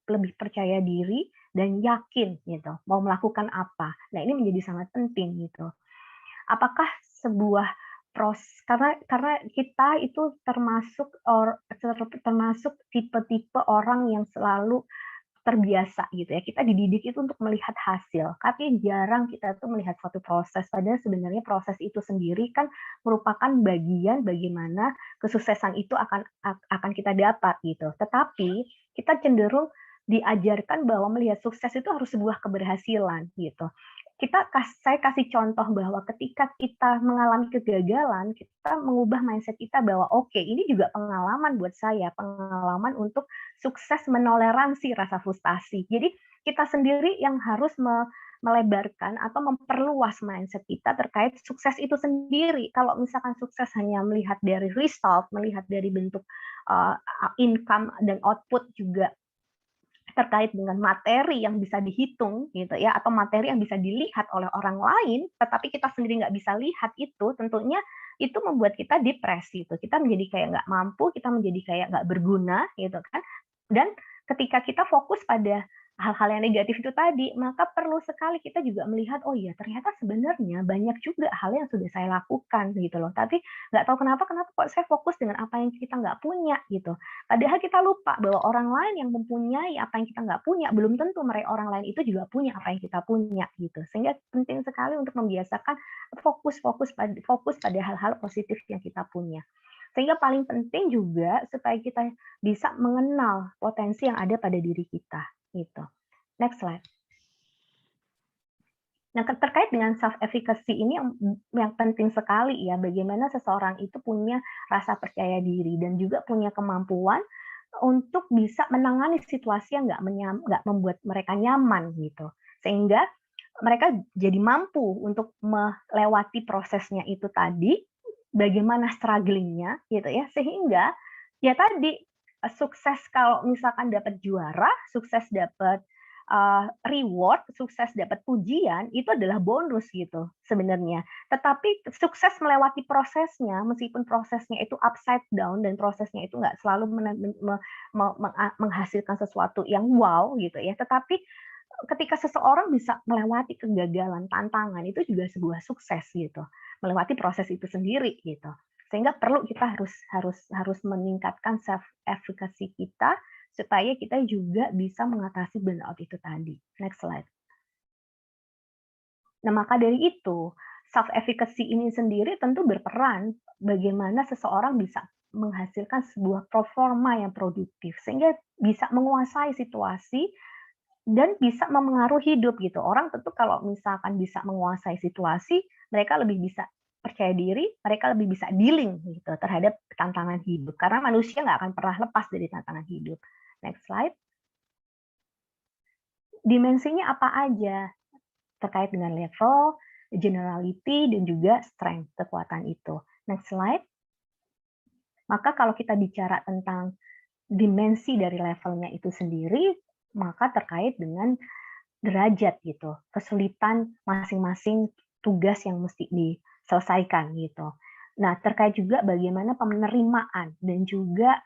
lebih percaya diri dan yakin gitu mau melakukan apa. Nah, ini menjadi sangat penting gitu. Apakah sebuah karena kita itu termasuk tipe-tipe orang yang selalu terbiasa gitu ya, kita dididik itu untuk melihat hasil, tapi jarang kita tuh melihat suatu proses, padahal sebenarnya proses itu sendiri kan merupakan bagian bagaimana kesuksesan itu akan kita dapat gitu. Tetapi kita cenderung diajarkan bahwa melihat sukses itu harus sebuah keberhasilan gitu. Saya kasih contoh bahwa ketika kita mengalami kegagalan, kita mengubah mindset kita bahwa oke, ini juga pengalaman buat saya, pengalaman untuk sukses menoleransi rasa frustasi. Jadi kita sendiri yang harus melebarkan atau memperluas mindset kita terkait sukses itu sendiri. Kalau misalkan sukses hanya melihat dari result, melihat dari bentuk income dan output juga terkait dengan materi yang bisa dihitung gitu ya, atau materi yang bisa dilihat oleh orang lain, tetapi kita sendiri nggak bisa lihat itu, tentunya itu membuat kita depresi gitu. Kita menjadi kayak nggak mampu, kita menjadi kayak nggak berguna gitu kan. Dan ketika kita fokus pada hal-hal yang negatif itu tadi, maka perlu sekali kita juga melihat, oh iya ternyata sebenarnya banyak juga hal yang sudah saya lakukan gitu loh. Tapi nggak tahu kenapa kok saya fokus dengan apa yang kita nggak punya gitu. Padahal kita lupa bahwa orang lain yang mempunyai apa yang kita nggak punya, belum tentu orang lain itu juga punya apa yang kita punya gitu. Sehingga penting sekali untuk membiasakan fokus pada hal-hal positif yang kita punya. Sehingga paling penting juga supaya kita bisa mengenal potensi yang ada pada diri kita gitu. Next slide. Nah, terkait dengan self efficacy ini yang penting sekali ya, bagaimana seseorang itu punya rasa percaya diri dan juga punya kemampuan untuk bisa menangani situasi yang nggak membuat mereka nyaman gitu, sehingga mereka jadi mampu untuk melewati prosesnya itu tadi, bagaimana strugglingnya gitu ya, sehingga ya tadi sukses kalau misalkan dapat juara, sukses dapat reward, sukses dapat pujian, itu adalah bonus gitu sebenarnya. Tetapi sukses melewati prosesnya, meskipun prosesnya itu upside down dan prosesnya itu nggak selalu menghasilkan sesuatu yang wow gitu ya, tetapi ketika seseorang bisa melewati kegagalan, tantangan, itu juga sebuah sukses gitu. Melewati proses itu sendiri gitu. Sehingga perlu kita harus meningkatkan self efficacy kita supaya kita juga bisa mengatasi burnout itu tadi. Next slide. Nah, maka dari itu, self efficacy ini sendiri tentu berperan bagaimana seseorang bisa menghasilkan sebuah performa yang produktif sehingga bisa menguasai situasi dan bisa memengaruhi hidup gitu. Orang tentu kalau misalkan bisa menguasai situasi, mereka lebih bisa percaya diri, mereka lebih bisa dealing gitu terhadap tantangan hidup. Karena manusia nggak akan pernah lepas dari tantangan hidup. Next slide. Dimensinya apa aja terkait dengan level, generality, dan juga strength, kekuatan itu. Next slide. Maka kalau kita bicara tentang dimensi dari levelnya itu sendiri, maka terkait dengan derajat gitu, kesulitan masing-masing tugas yang mesti diselesaikan gitu. Nah, terkait juga bagaimana penerimaan dan juga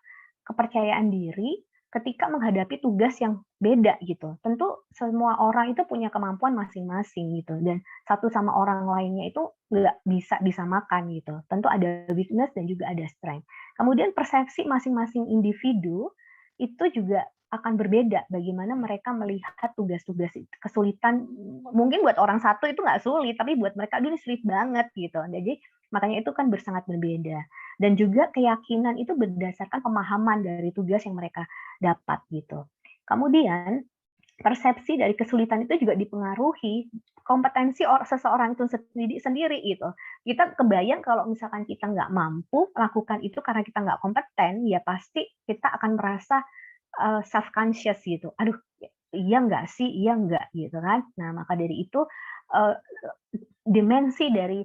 kepercayaan diri ketika menghadapi tugas yang beda gitu. Tentu semua orang itu punya kemampuan masing-masing gitu, dan satu sama orang lainnya itu nggak bisa disamakan gitu. Tentu ada weakness dan juga ada strength. Kemudian persepsi masing-masing individu itu juga akan berbeda bagaimana mereka melihat tugas-tugas kesulitan. Mungkin buat orang satu itu nggak sulit, tapi buat mereka dulu sulit banget gitu. Jadi makanya itu kan sangat berbeda. Dan juga keyakinan itu berdasarkan pemahaman dari tugas yang mereka dapat gitu. Kemudian persepsi dari kesulitan itu juga dipengaruhi kompetensi seseorang itu sendiri gitu. Kita kebayang kalau misalkan kita nggak mampu melakukan itu karena kita nggak kompeten, ya pasti kita akan merasa self conscious gitu. Aduh, iya nggak sih, iya nggak gitu kan. Nah, maka dari itu dimensi dari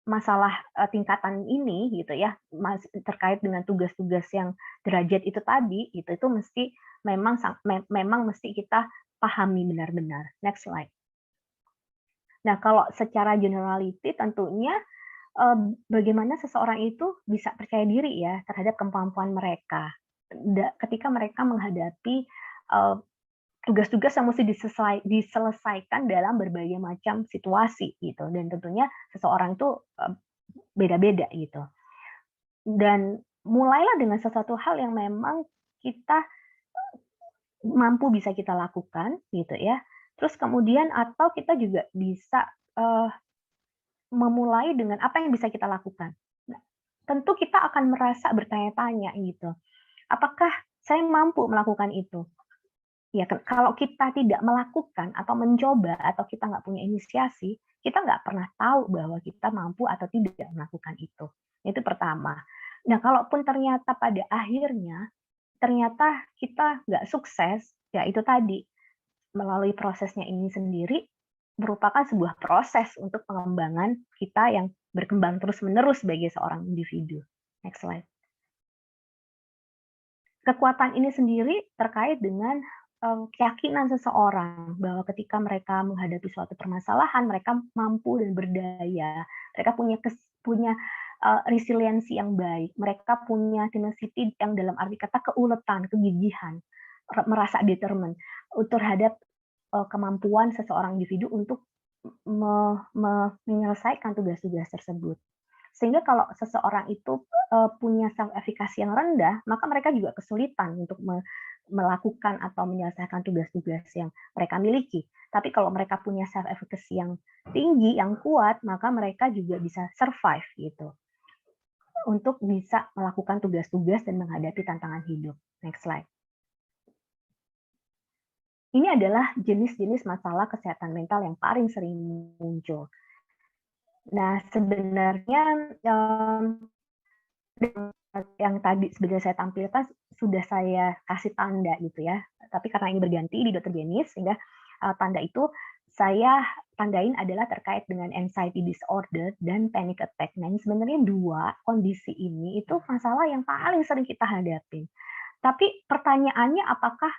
masalah tingkatan ini gitu ya, terkait dengan tugas-tugas yang derajat itu tadi, itu mesti memang mesti kita pahami benar-benar. Next slide. Nah, kalau secara generality tentunya bagaimana seseorang itu bisa percaya diri ya terhadap kemampuan mereka ketika mereka menghadapi tugas-tugas yang mesti diselesaikan dalam berbagai macam situasi gitu, dan tentunya seseorang itu beda-beda gitu. Dan mulailah dengan sesuatu hal yang memang kita mampu bisa kita lakukan gitu ya. Terus kemudian atau kita juga bisa memulai dengan apa yang bisa kita lakukan. Nah, tentu kita akan merasa bertanya-tanya gitu. Apakah saya mampu melakukan itu? Ya, kalau kita tidak melakukan atau mencoba atau kita nggak punya inisiasi, kita nggak pernah tahu bahwa kita mampu atau tidak melakukan itu. Itu pertama. Nah, kalaupun ternyata pada akhirnya ternyata kita nggak sukses, ya itu tadi melalui prosesnya ini sendiri merupakan sebuah proses untuk pengembangan kita yang berkembang terus-menerus sebagai seorang individu. Next slide. Kekuatan ini sendiri terkait dengan keyakinan seseorang bahwa ketika mereka menghadapi suatu permasalahan, mereka mampu dan berdaya, mereka punya resiliensi yang baik, mereka punya tenacity yang dalam arti kata keuletan, kegigihan, merasa determined terhadap kemampuan seseorang individu untuk menyelesaikan tugas-tugas tersebut. Sehingga kalau seseorang itu punya self efficacy yang rendah, maka mereka juga kesulitan untuk melakukan atau menyelesaikan tugas-tugas yang mereka miliki. Tapi kalau mereka punya self efficacy yang tinggi, yang kuat, maka mereka juga bisa survive gitu untuk bisa melakukan tugas-tugas dan menghadapi tantangan hidup. Next slide. Ini adalah jenis-jenis masalah kesehatan mental yang paling sering muncul. Nah, sebenarnya yang tadi sebenarnya saya tampilkan sudah saya kasih tanda gitu ya. Tapi karena ini berganti di Dr. Jenis, sehingga tanda itu saya tandain adalah terkait dengan anxiety disorder dan panic attack. Nah, ini sebenarnya dua kondisi ini itu masalah yang paling sering kita hadapin. Tapi pertanyaannya apakah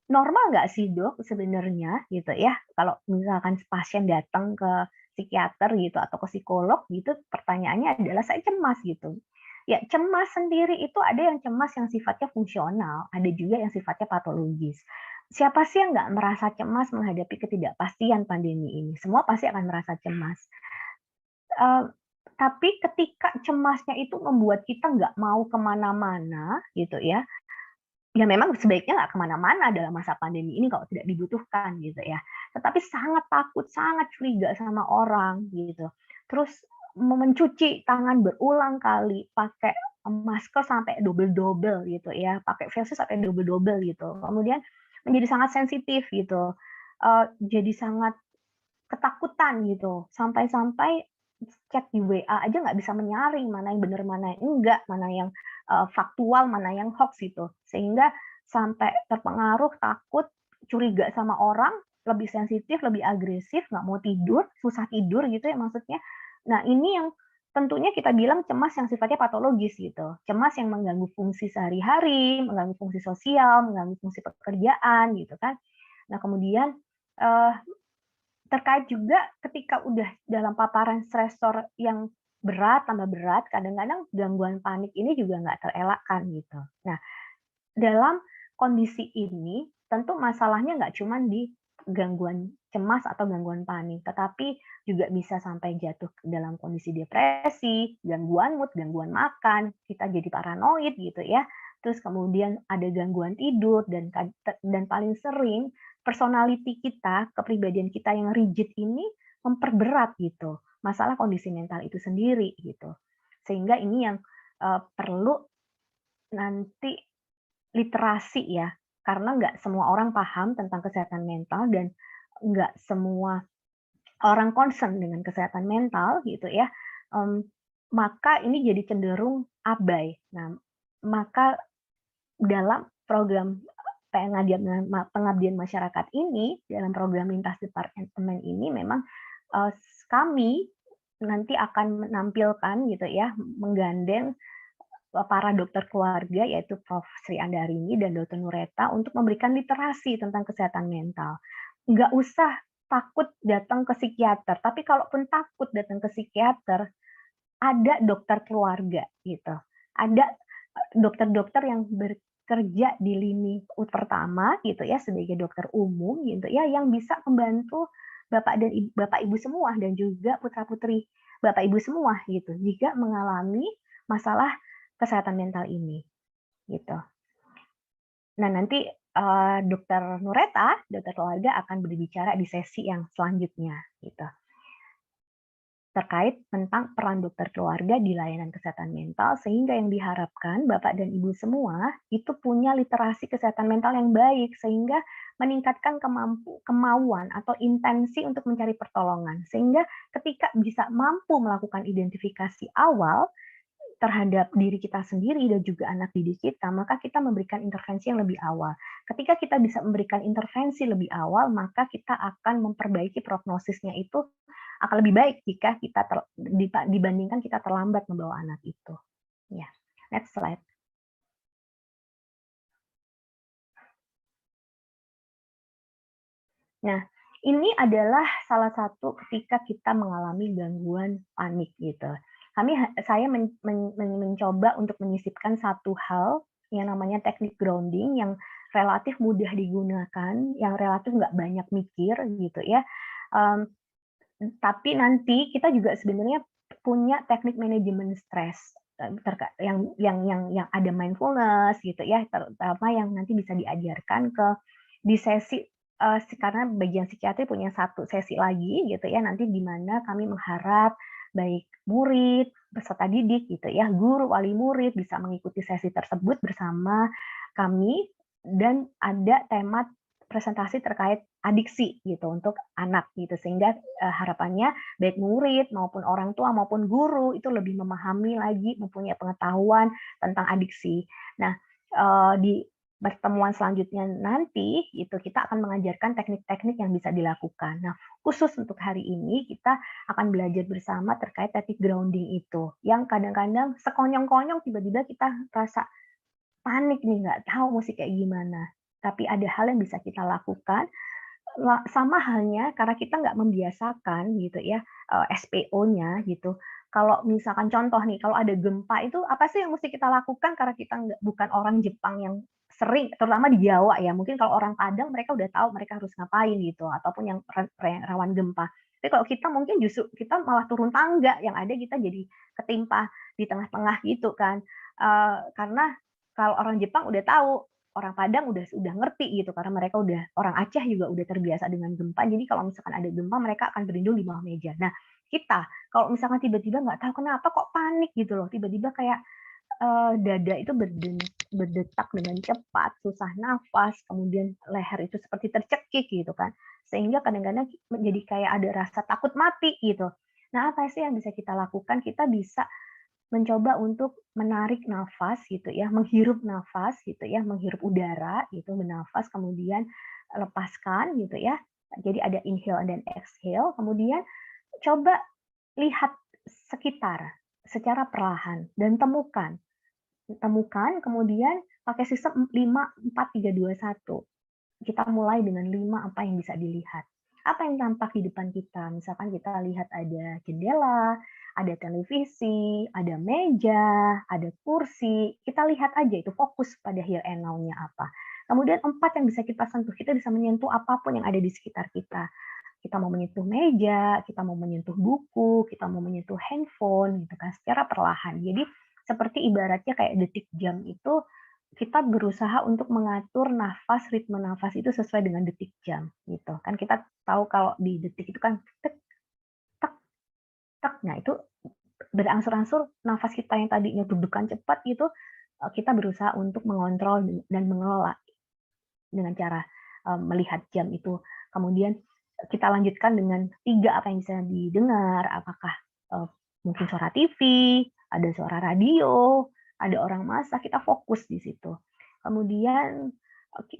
normal nggak sih dok sebenarnya gitu ya? Kalau misalkan pasien datang ke psikiater gitu atau ke psikolog gitu, pertanyaannya adalah saya cemas gitu. Ya cemas sendiri itu ada yang cemas yang sifatnya fungsional, ada juga yang sifatnya patologis. Siapa sih yang nggak merasa cemas menghadapi ketidakpastian pandemi ini? Semua pasti akan merasa cemas. Tapi ketika cemasnya itu membuat kita nggak mau kemana-mana gitu ya, ya memang sebaiknya nggak kemana-mana dalam masa pandemi ini kalau tidak dibutuhkan gitu ya. Tetapi sangat takut, sangat curiga sama orang gitu. Terus mencuci tangan berulang kali, pakai masker sampai double-double gitu ya, pakai face shield sampai double-double gitu. Kemudian menjadi sangat sensitif gitu, jadi sangat ketakutan gitu, sampai-sampai chat di WA aja nggak bisa menyaring mana yang benar, mana yang enggak, mana yang faktual, mana yang hoax gitu. Sehingga sampai terpengaruh, takut, curiga sama orang, lebih sensitif, lebih agresif, nggak mau tidur, susah tidur gitu ya maksudnya. Nah ini yang tentunya kita bilang cemas yang sifatnya patologis gitu. Cemas yang mengganggu fungsi sehari-hari, mengganggu fungsi sosial, mengganggu fungsi pekerjaan gitu kan. Nah kemudian eh, terkait juga ketika udah dalam paparan stresor yang berat, tambah berat, kadang-kadang gangguan panik ini juga nggak terelakkan gitu. Nah, dalam kondisi ini tentu masalahnya nggak cuma di gangguan cemas atau gangguan panik, tetapi juga bisa sampai jatuh dalam kondisi depresi, gangguan mood, gangguan makan, kita jadi paranoid gitu ya. Terus kemudian ada gangguan tidur dan paling sering personality kita, kepribadian kita yang rigid ini memperberat gitu masalah kondisi mental itu sendiri gitu. Sehingga ini yang perlu nanti literasi ya, karena nggak semua orang paham tentang kesehatan mental dan nggak semua orang concern dengan kesehatan mental gitu ya, maka ini jadi cenderung abai. Nah, maka dalam program pengabdian masyarakat ini, dalam program lintas departemen ini memang kami nanti akan menampilkan gitu ya, menggandeng para dokter keluarga yaitu Prof. Sri Andarini dan Dr. Nureta untuk memberikan literasi tentang kesehatan mental. Nggak usah takut datang ke psikiater, tapi kalaupun takut datang ke psikiater, ada dokter keluarga gitu. Ada dokter-dokter yang bekerja di lini pertama gitu ya sebagai dokter umum gitu ya yang bisa membantu Bapak Ibu semua dan juga putra-putri Bapak Ibu semua gitu jika mengalami masalah kesehatan mental ini gitu. Nah, nanti Dokter Nureta, dokter keluarga akan berbicara di sesi yang selanjutnya gitu. Terkait tentang peran dokter keluarga di layanan kesehatan mental, sehingga yang diharapkan Bapak dan Ibu semua itu punya literasi kesehatan mental yang baik, sehingga meningkatkan kemauan atau intensi untuk mencari pertolongan. Sehingga ketika bisa mampu melakukan identifikasi awal terhadap diri kita sendiri dan juga anak didik kita, maka kita memberikan intervensi yang lebih awal. Ketika kita bisa memberikan intervensi lebih awal, maka kita akan memperbaiki prognosisnya itu akan lebih baik jika kita dibandingkan kita terlambat membawa anak itu. Ya, next slide. Nah, ini adalah salah satu ketika kita mengalami gangguan panik gitu. Saya mencoba untuk menyisipkan satu hal yang namanya teknik grounding yang relatif mudah digunakan, yang relatif nggak banyak mikir gitu ya. Mmm, tapi nanti kita juga sebenarnya punya teknik manajemen stres, yang ada mindfulness gitu ya, terutama yang nanti bisa diajarkan di sesi, karena bagian psikiatri punya satu sesi lagi gitu ya, nanti di mana kami mengharap baik murid, peserta didik gitu ya, guru, wali murid bisa mengikuti sesi tersebut bersama kami dan ada tema presentasi terkait adiksi gitu untuk anak gitu, sehingga harapannya baik murid maupun orang tua maupun guru itu lebih memahami lagi, mempunyai pengetahuan tentang adiksi. Nah, di pertemuan selanjutnya nanti itu kita akan mengajarkan teknik-teknik yang bisa dilakukan. Nah, khusus untuk hari ini kita akan belajar bersama terkait teknik grounding itu, yang kadang-kadang sekonyong-konyong tiba-tiba kita rasa panik nih, nggak tahu mesti kayak gimana. Tapi ada hal yang bisa kita lakukan, sama halnya karena kita nggak membiasakan gitu ya, SPO-nya gitu. Kalau misalkan contoh nih, kalau ada gempa itu apa sih yang mesti kita lakukan karena kita bukan orang Jepang yang sering, terutama di Jawa ya, mungkin kalau orang Padang mereka udah tahu mereka harus ngapain gitu, ataupun yang rawan gempa. Tapi kalau kita mungkin justru kita malah turun tangga, yang ada kita jadi ketimpa di tengah-tengah gitu kan. Karena kalau orang Jepang udah tahu, orang Padang udah ngerti gitu, karena mereka orang Aceh juga udah terbiasa dengan gempa, jadi kalau misalkan ada gempa mereka akan berlindung di bawah meja. Nah, kita kalau misalkan tiba-tiba nggak tahu kenapa kok panik gitu loh, tiba-tiba kayak, dada itu berdetak dengan cepat, susah nafas, kemudian leher itu seperti tercekik gitu kan, sehingga kadang-kadang menjadi kayak ada rasa takut mati gitu. Nah, apa sih yang bisa kita lakukan? Kita bisa mencoba untuk menarik nafas gitu ya, menghirup nafas gitu ya, menghirup udara gitu, bernafas kemudian lepaskan gitu ya. Jadi ada inhale dan exhale, kemudian coba lihat sekitar secara perlahan dan temukan. Temukan kemudian pakai sistem 5, 4, 3, 2, 1. Kita mulai dengan 5 apa yang bisa dilihat. Apa yang tampak di depan kita? Misalkan kita lihat ada jendela, ada televisi, ada meja, ada kursi. Kita lihat aja itu fokus pada here and now-nya apa. Kemudian 4 yang bisa kita sentuh, kita bisa menyentuh apapun yang ada di sekitar kita. Kita mau menyentuh meja, kita mau menyentuh buku, kita mau menyentuh handphone gitu kan secara perlahan. Jadi seperti ibaratnya kayak detik jam itu kita berusaha untuk mengatur nafas, ritme nafas itu sesuai dengan detik jam gitu. Kan kita tahu kalau di detik itu kan tek tek tek. Nah, itu berangsur-angsur nafas kita yang tadinya deg-degan cepat gitu, kita berusaha untuk mengontrol dan mengelola dengan cara, melihat jam itu. Kemudian kita lanjutkan dengan 3 apa yang bisa didengar, apakah, eee, mungkin suara TV, ada suara radio, ada orang masak, kita fokus di situ. Kemudian,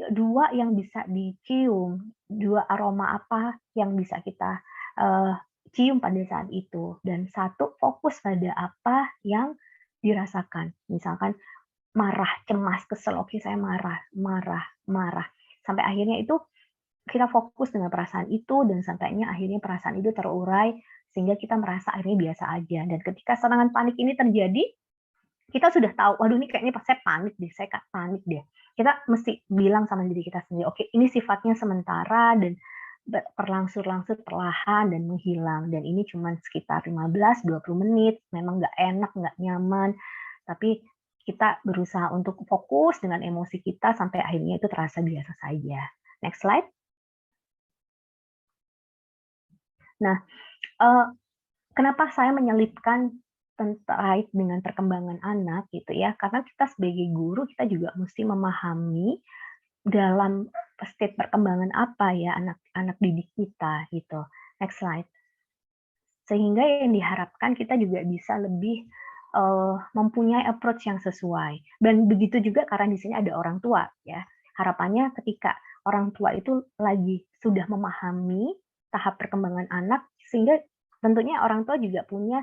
2 yang bisa dicium, 2 aroma apa yang bisa kita, eee, cium pada saat itu, dan 1 fokus pada apa yang dirasakan. Misalkan marah, cemas, kesel, oke saya marah marah marah. Sampai akhirnya itu kita fokus dengan perasaan itu dan sampainya akhirnya perasaan itu terurai sehingga kita merasa akhirnya biasa aja. Dan ketika serangan panik ini terjadi, kita sudah tahu, waduh ini kayaknya pas saya panik deh, saya panik deh. Kita mesti bilang sama diri kita sendiri, oke ini sifatnya sementara dan berlangsung-langsung perlahan dan menghilang. Dan ini cuma sekitar 15-20 menit, memang nggak enak, nggak nyaman, tapi kita berusaha untuk fokus dengan emosi kita sampai akhirnya itu terasa biasa saja. Next slide. Nah, kenapa saya menyelipkan terkait dengan perkembangan anak gitu ya, karena kita sebagai guru kita juga mesti memahami dalam state perkembangan apa ya anak-anak didik kita gitu. Next slide. Sehingga yang diharapkan kita juga bisa lebih mempunyai approach yang sesuai. Dan begitu juga karena di sini ada orang tua ya. Harapannya ketika orang tua itu lagi sudah memahami tahap perkembangan anak, sehingga tentunya orang tua juga punya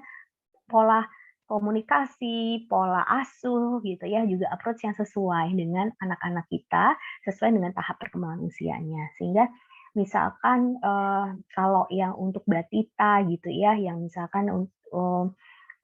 pola komunikasi, pola asuh gitu ya, juga approach yang sesuai dengan anak-anak kita, sesuai dengan tahap perkembangan usianya. Sehingga Misalkan kalau yang untuk batita gitu ya, yang misalkan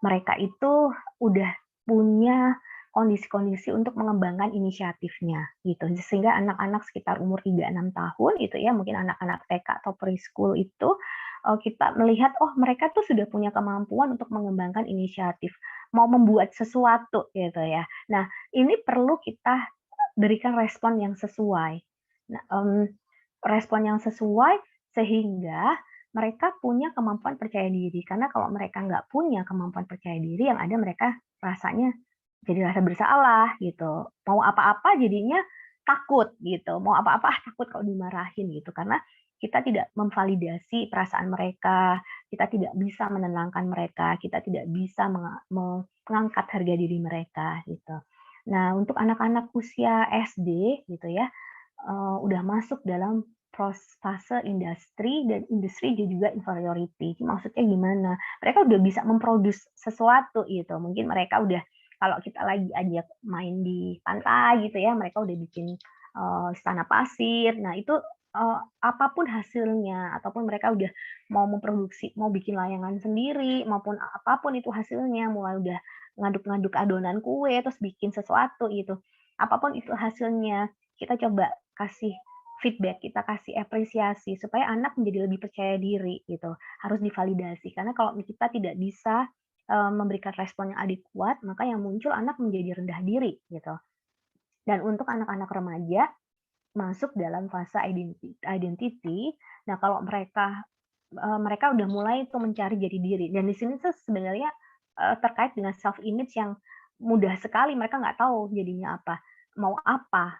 mereka itu udah punya kondisi-kondisi untuk mengembangkan inisiatifnya gitu. Sehingga anak-anak sekitar umur 3-6 tahun gitu ya, mungkin anak-anak TK atau preschool itu kita melihat oh mereka tuh sudah punya kemampuan untuk mengembangkan inisiatif, mau membuat sesuatu gitu ya. Nah, ini perlu kita berikan respon yang sesuai. Nah, respon yang sesuai sehingga mereka punya kemampuan percaya diri. Karena kalau mereka nggak punya kemampuan percaya diri, yang ada mereka rasanya jadi rasa bersalah gitu. Mau apa-apa jadinya takut gitu. Mau apa-apa takut kalau dimarahin gitu. Karena kita tidak memvalidasi perasaan mereka, kita tidak bisa menenangkan mereka, kita tidak bisa mengangkat harga diri mereka gitu. Nah, untuk anak-anak usia SD gitu ya, udah masuk dalam fase industri dan industri juga inferiority. Maksudnya gimana? Mereka udah bisa memproduksi sesuatu gitu. Mungkin mereka udah kalau kita lagi ajak main di pantai gitu ya, mereka udah bikin istana pasir. Nah, itu apapun hasilnya ataupun mereka udah mau memproduksi, mau bikin layangan sendiri maupun apapun itu hasilnya, mulai udah ngaduk-ngaduk adonan kue terus bikin sesuatu gitu. Apapun itu hasilnya, kita coba kasih feedback, kita kasih apresiasi supaya anak menjadi lebih percaya diri gitu. Harus divalidasi karena kalau kita tidak bisa memberikan respon yang adekuat, maka yang muncul anak menjadi rendah diri gitu. Dan untuk anak-anak remaja masuk dalam fase identity. Nah, kalau mereka udah mulai tuh mencari jati diri dan di sini tuh sebenarnya terkait dengan self image yang mudah sekali mereka nggak tahu jadinya apa, mau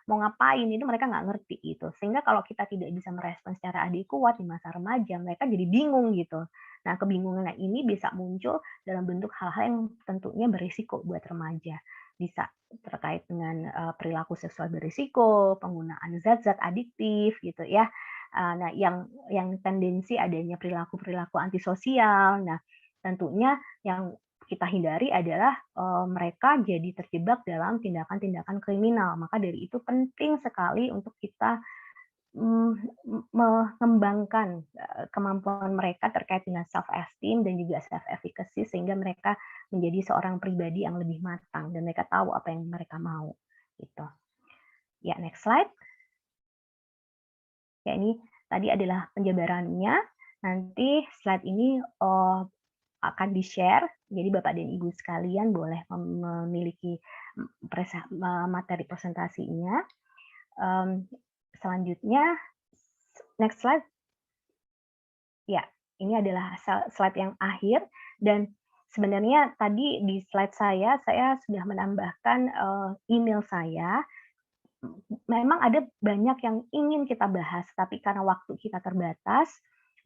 ngapain itu mereka nggak ngerti gitu. Sehingga kalau kita tidak bisa merespon secara adekuat di masa remaja, mereka jadi bingung gitu. Nah, kebingungan ini bisa muncul dalam bentuk hal-hal yang tentunya berisiko buat remaja. Bisa terkait dengan perilaku seksual berisiko, penggunaan zat-zat adiktif gitu ya. Nah, yang tendensi adanya perilaku-perilaku antisosial. Nah, tentunya yang kita hindari adalah mereka jadi terjebak dalam tindakan-tindakan kriminal. Maka dari itu penting sekali untuk kita mengembangkan kemampuan mereka terkait dengan self esteem dan juga self efficacy sehingga mereka menjadi seorang pribadi yang lebih matang dan mereka tahu apa yang mereka mau gitu. Ya, next slide. Ya, ini tadi adalah penjabarannya. Nanti slide ini akan di-share. Jadi Bapak dan Ibu sekalian boleh memiliki materi presentasinya. Selanjutnya, next slide. Ya, ini adalah slide yang akhir dan sebenarnya tadi di slide saya sudah menambahkan email saya. Memang ada banyak yang ingin kita bahas, tapi karena waktu kita terbatas,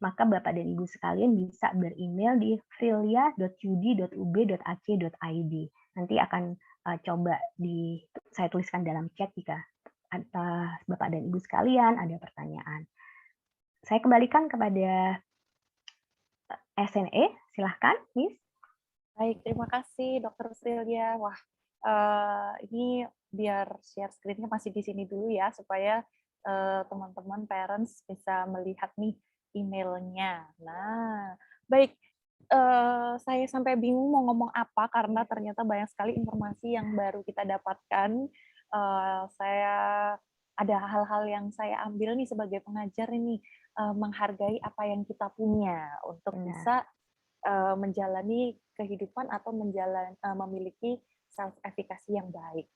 maka Bapak dan Ibu sekalian bisa beremail di frilia.yudi.ub.ac.id. Nanti akan coba saya tuliskan dalam chat jika Bapak dan Ibu sekalian ada pertanyaan. Saya kembalikan kepada SNE, silahkan, Miss. Baik, terima kasih Dr. Frilia. Wah, ini biar share screen-nya masih di sini dulu ya, supaya teman-teman parents bisa melihat nih emailnya. Nah, baik, saya sampai bingung mau ngomong apa karena ternyata banyak sekali informasi yang baru kita dapatkan. Saya ada hal-hal yang saya ambil nih sebagai pengajar ini, menghargai apa yang kita punya untuk bisa menjalani kehidupan atau memiliki self efficacy yang baik.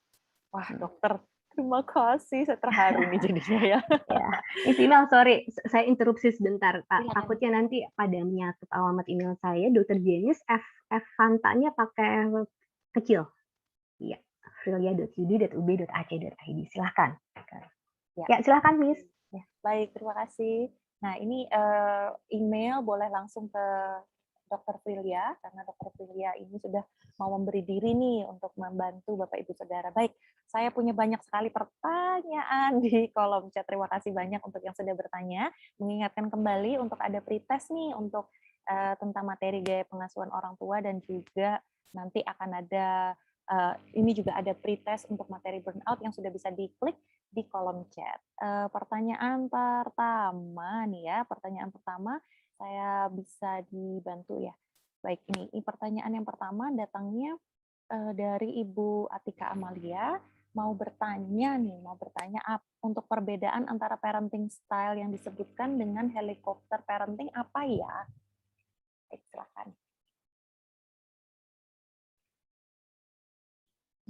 Wah, dokter, terima kasih. Saya terharu nih jadinya ya. Ya, email, sorry, saya interupsi sebentar. Takutnya nanti pada menyangkut alamat email saya, Dr. Jenis, F fantanya pakai kecil. Iya, frilia.yudi.ub.ac.id. Silahkan. Ya, silahkan, Miss. Ya. Baik, terima kasih. Nah, ini email boleh langsung ke Dr. Frilia, karena Dr. Frilia ini sudah mau memberi diri nih untuk membantu Bapak Ibu Saudara. Baik, saya punya banyak sekali pertanyaan di kolom chat. Terima kasih banyak untuk yang sudah bertanya. Mengingatkan kembali untuk ada pretest nih untuk tentang materi gaya pengasuhan orang tua dan juga nanti akan ada Ini juga ada pretest untuk materi burnout yang sudah bisa diklik di kolom chat. Pertanyaan pertama nih ya, pertanyaan pertama saya bisa dibantu ya. Baik, ini pertanyaan yang pertama datangnya dari Ibu Atika Amalia, mau bertanya untuk perbedaan antara parenting style yang disebutkan dengan helikopter parenting apa ya? Baik, silakan.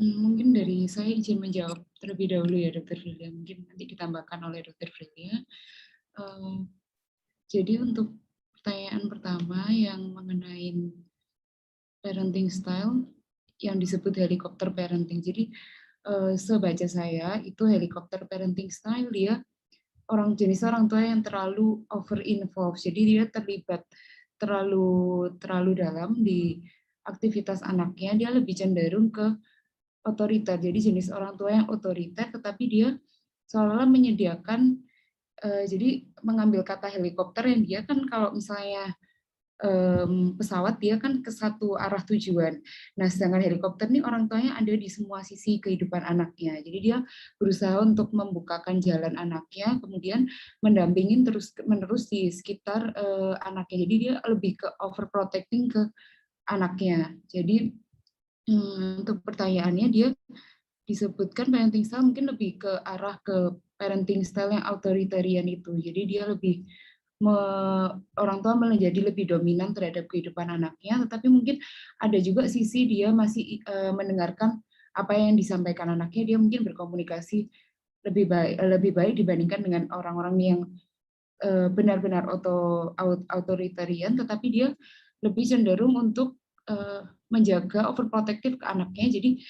Mungkin dari saya izin menjawab terlebih dahulu ya, Dr. Frilia. Mungkin nanti ditambahkan oleh Dr. Frilia. Jadi untuk pertanyaan pertama yang mengenai parenting style yang disebut helikopter parenting. Jadi sebaca saya itu helikopter parenting style dia jenis orang tua yang terlalu over involved. Jadi dia terlibat terlalu dalam di aktivitas anaknya, dia lebih cenderung ke otoriter. Jadi jenis orang tua yang otoriter, tetapi dia seolah-olah menyediakan, jadi mengambil kata helikopter yang dia kan kalau misalnya pesawat dia kan ke satu arah tujuan. Nah, sedangkan helikopter ini orang tuanya ada di semua sisi kehidupan anaknya. Jadi dia berusaha untuk membukakan jalan anaknya, kemudian mendampingin terus-menerus di sekitar anaknya. Jadi dia lebih ke overprotecting ke anaknya. Jadi untuk pertanyaannya dia disebutkan parenting style mungkin lebih ke arah ke parenting style yang authoritarian itu. Jadi dia lebih orang tua menjadi lebih dominan terhadap kehidupan anaknya, tetapi mungkin ada juga sisi dia masih mendengarkan apa yang disampaikan anaknya, dia mungkin berkomunikasi lebih baik dibandingkan dengan orang-orang yang benar-benar authoritarian, tetapi dia lebih cenderung untuk menjaga overprotective ke anaknya. Jadi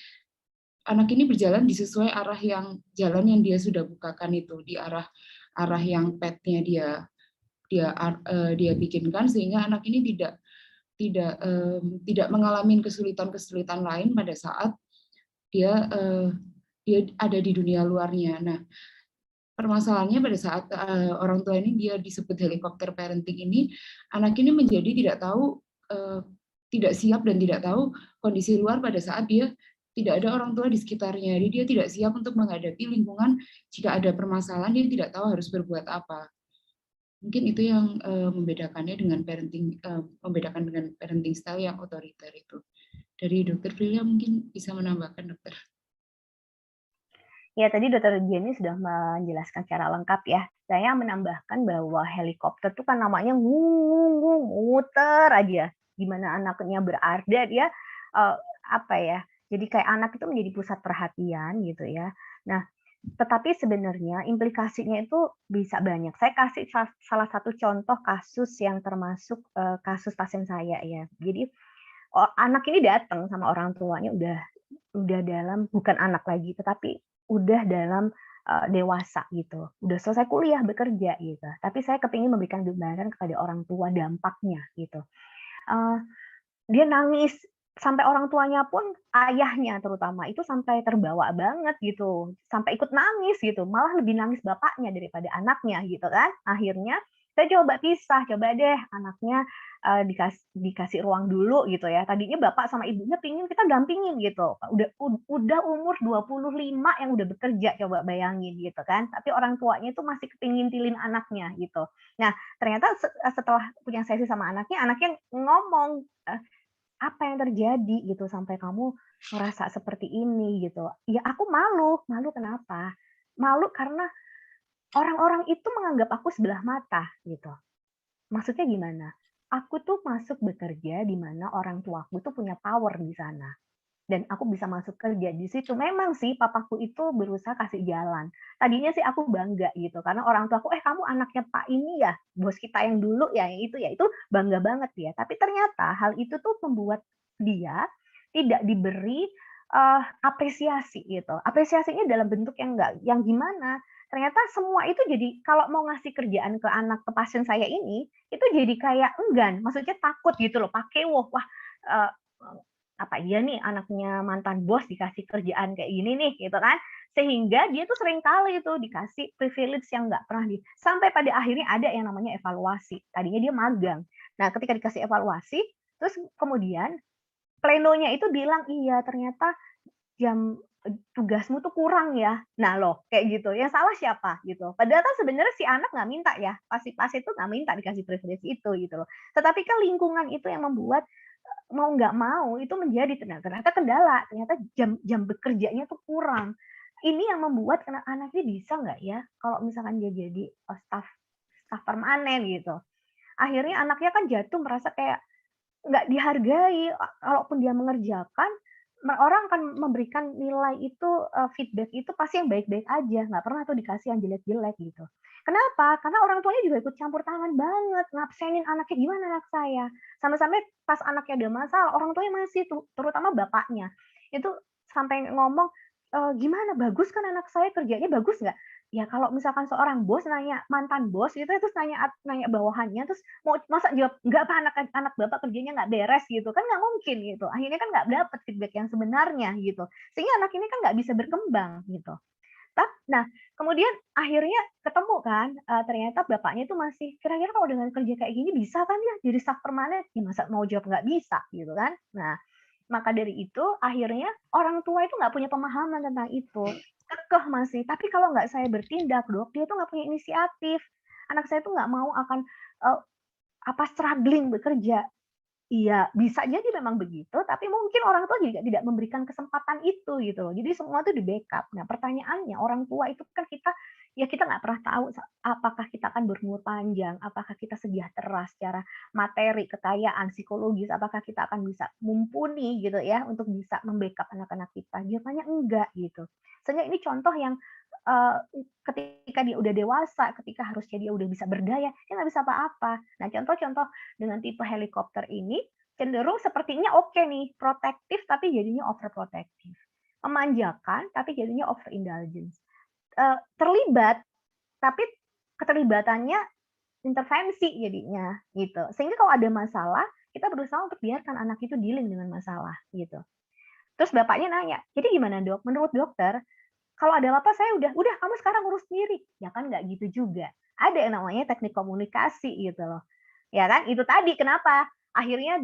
anak ini berjalan di sesuai jalan yang dia sudah bukakan itu, di arah yang petnya dia bikinkan, sehingga anak ini tidak mengalami kesulitan lain pada saat dia ada di dunia luarnya. Nah, permasalahannya pada saat orang tua ini dia disebut helikopter parenting ini, anak ini menjadi tidak siap dan tidak tahu kondisi luar pada saat dia tidak ada orang tua di sekitarnya. Jadi dia tidak siap untuk menghadapi lingkungan jika ada permasalahan, dia tidak tahu harus berbuat apa. Mungkin itu yang membedakan dengan parenting style yang otoriter itu. Dari Dr. Frilia mungkin bisa menambahkan, Dokter. Ya, tadi Dr. Jenny sudah menjelaskan secara lengkap ya. Saya menambahkan bahwa helikopter itu kan namanya muter aja. Gimana anaknya berada dia jadi kayak anak itu menjadi pusat perhatian gitu ya. Nah, tetapi sebenarnya implikasinya itu bisa banyak. Saya kasih salah satu contoh kasus yang termasuk kasus pasien saya ya. Jadi anak ini datang sama orang tuanya udah dalam, bukan anak lagi, tetapi udah dalam dewasa gitu. Udah selesai kuliah, bekerja gitu. Tapi saya kepingin memberikan gambaran kepada orang tua dampaknya gitu. Dia nangis sampai orang tuanya pun, ayahnya terutama itu sampai terbawa banget gitu, sampai ikut nangis gitu, malah lebih nangis bapaknya daripada anaknya gitu kan. Akhirnya saya coba pisah, coba deh anaknya dikasih ruang dulu gitu ya. Tadinya bapak sama ibunya pingin kita dampingin gitu. Udah umur 25 yang udah bekerja, coba bayangin gitu kan. Tapi orang tuanya itu masih kepingintilin anaknya gitu. Nah, ternyata setelah punya sesi sama anaknya ngomong, apa yang terjadi gitu sampai kamu ngerasa seperti ini gitu. Ya aku malu kenapa? Malu karena orang-orang itu menganggap aku sebelah mata gitu. Maksudnya gimana? Aku tuh masuk bekerja di mana orang tuaku tuh punya power di sana. Dan aku bisa masuk kerja di situ. Memang sih papaku itu berusaha kasih jalan. Tadinya sih aku bangga gitu karena orang tuaku, kamu anaknya Pak ini ya, bos kita yang dulu ya, yang itu bangga banget dia. Tapi ternyata hal itu tuh membuat dia tidak diberi apresiasi gitu. Apresiasinya dalam bentuk yang gimana? Ternyata semua itu jadi kalau mau ngasih kerjaan ke pasien saya ini, itu jadi kayak enggan, maksudnya takut gitu loh, pakewo, wah apa iya nih anaknya mantan bos dikasih kerjaan kayak gini nih gitu kan, sehingga dia tuh sering kali itu dikasih privilege yang nggak pernah sampai pada akhirnya ada yang namanya evaluasi. Tadinya dia magang, nah ketika dikasih evaluasi terus kemudian plenonya itu bilang iya ternyata jam tugasmu tuh kurang ya. Nah loh, kayak gitu. Yang salah siapa gitu. Padahal kan sebenarnya si anak nggak minta ya. Pas itu nggak minta dikasih privilege itu gitu loh. Tetapi kan lingkungan itu yang membuat mau nggak mau itu menjadi ternyata kendala. Ternyata jam bekerjanya tuh kurang. Ini yang membuat anak ini bisa nggak ya kalau misalkan dia jadi staff permanen gitu. Akhirnya anaknya kan jatuh merasa kayak nggak dihargai, kalaupun dia mengerjakan, orang akan memberikan nilai itu, feedback itu pasti yang baik-baik aja, nggak pernah tuh dikasih yang jelek-jelek gitu. Kenapa? Karena orang tuanya juga ikut campur tangan banget, ngabsenin anaknya, "Gimana anak saya?" Sampai-sampai pas anaknya ada masalah, orang tuanya masih tuh, terutama bapaknya, itu sampai ngomong, "Gimana, bagus kan anak saya kerjanya, bagus nggak?" Ya kalau misalkan seorang bos nanya, mantan bos gitu, terus nanya bawahannya, terus masa jawab, "Enggak Pak, anak Bapak kerjanya nggak beres," gitu, kan nggak mungkin gitu. Akhirnya kan nggak dapet feedback yang sebenarnya gitu. Sehingga anak ini kan nggak bisa berkembang gitu. Nah, kemudian akhirnya ketemu kan, ternyata bapaknya itu masih, "Kira-kira kalau dengan kerja kayak gini bisa kan ya jadi staf permanen?" Ya masa mau jawab nggak bisa gitu kan. Nah, maka dari itu akhirnya orang tua itu nggak punya pemahaman tentang itu. Kekeh masih, "Tapi kalau nggak saya bertindak Dok, dia tuh nggak punya inisiatif. Anak saya tuh nggak mau akan, eee, struggling bekerja." Iya, bisa jadi memang begitu, tapi mungkin orang tua juga tidak memberikan kesempatan itu gitu loh. Jadi semua tuh di-backup. Nah, pertanyaannya orang tua itu kan kita nggak pernah tahu apakah kita akan berumur panjang, apakah kita sejahtera secara materi, kekayaan, psikologis, apakah kita akan bisa mumpuni gitu ya untuk bisa membackup anak-anak kita. Jawabannya enggak gitu. Sehingga ini contoh yang eee, ketika dia udah dewasa, ketika harusnya dia udah bisa berdaya, dia nggak bisa apa-apa. Nah, contoh-contoh dengan tipe helikopter ini cenderung sepertinya oke nih, protektif tapi jadinya overprotective. Memanjakan tapi jadinya overindulgence. Terlibat tapi keterlibatannya intervensi jadinya gitu. Sehingga kalau ada masalah, kita berusaha untuk biarkan anak itu dealing dengan masalah gitu. Terus bapaknya nanya, "Jadi gimana Dok? Menurut dokter, kalau ada apa-apa saya udah kamu sekarang urus sendiri." Ya kan nggak gitu juga. Ada yang namanya teknik komunikasi gitu loh. Ya kan, itu tadi kenapa akhirnya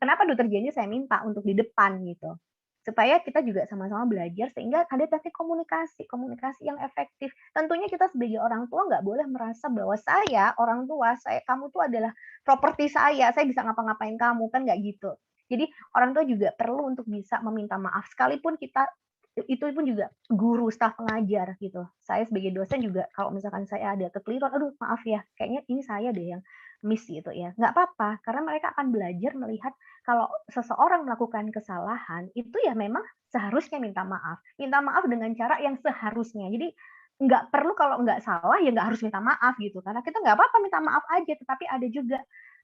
kenapa deterjennya saya minta untuk di depan gitu. Supaya kita juga sama-sama belajar sehingga ada teknik komunikasi, komunikasi yang efektif. Tentunya kita sebagai orang tua nggak boleh merasa bahwa saya, orang tua, kamu tuh adalah properti saya bisa ngapa-ngapain kamu, kan nggak gitu. Jadi orang tua juga perlu untuk bisa meminta maaf sekalipun kita itu pun juga guru, staf pengajar gitu. Saya sebagai dosen juga kalau misalkan saya ada kekeliruan, "Aduh maaf ya, kayaknya ini saya deh yang miss," gitu ya. Nggak apa-apa, karena mereka akan belajar melihat kalau seseorang melakukan kesalahan, itu ya memang seharusnya minta maaf. Minta maaf dengan cara yang seharusnya. Jadi nggak perlu kalau nggak salah, ya nggak harus minta maaf gitu. Karena kita nggak apa-apa minta maaf aja, tetapi ada juga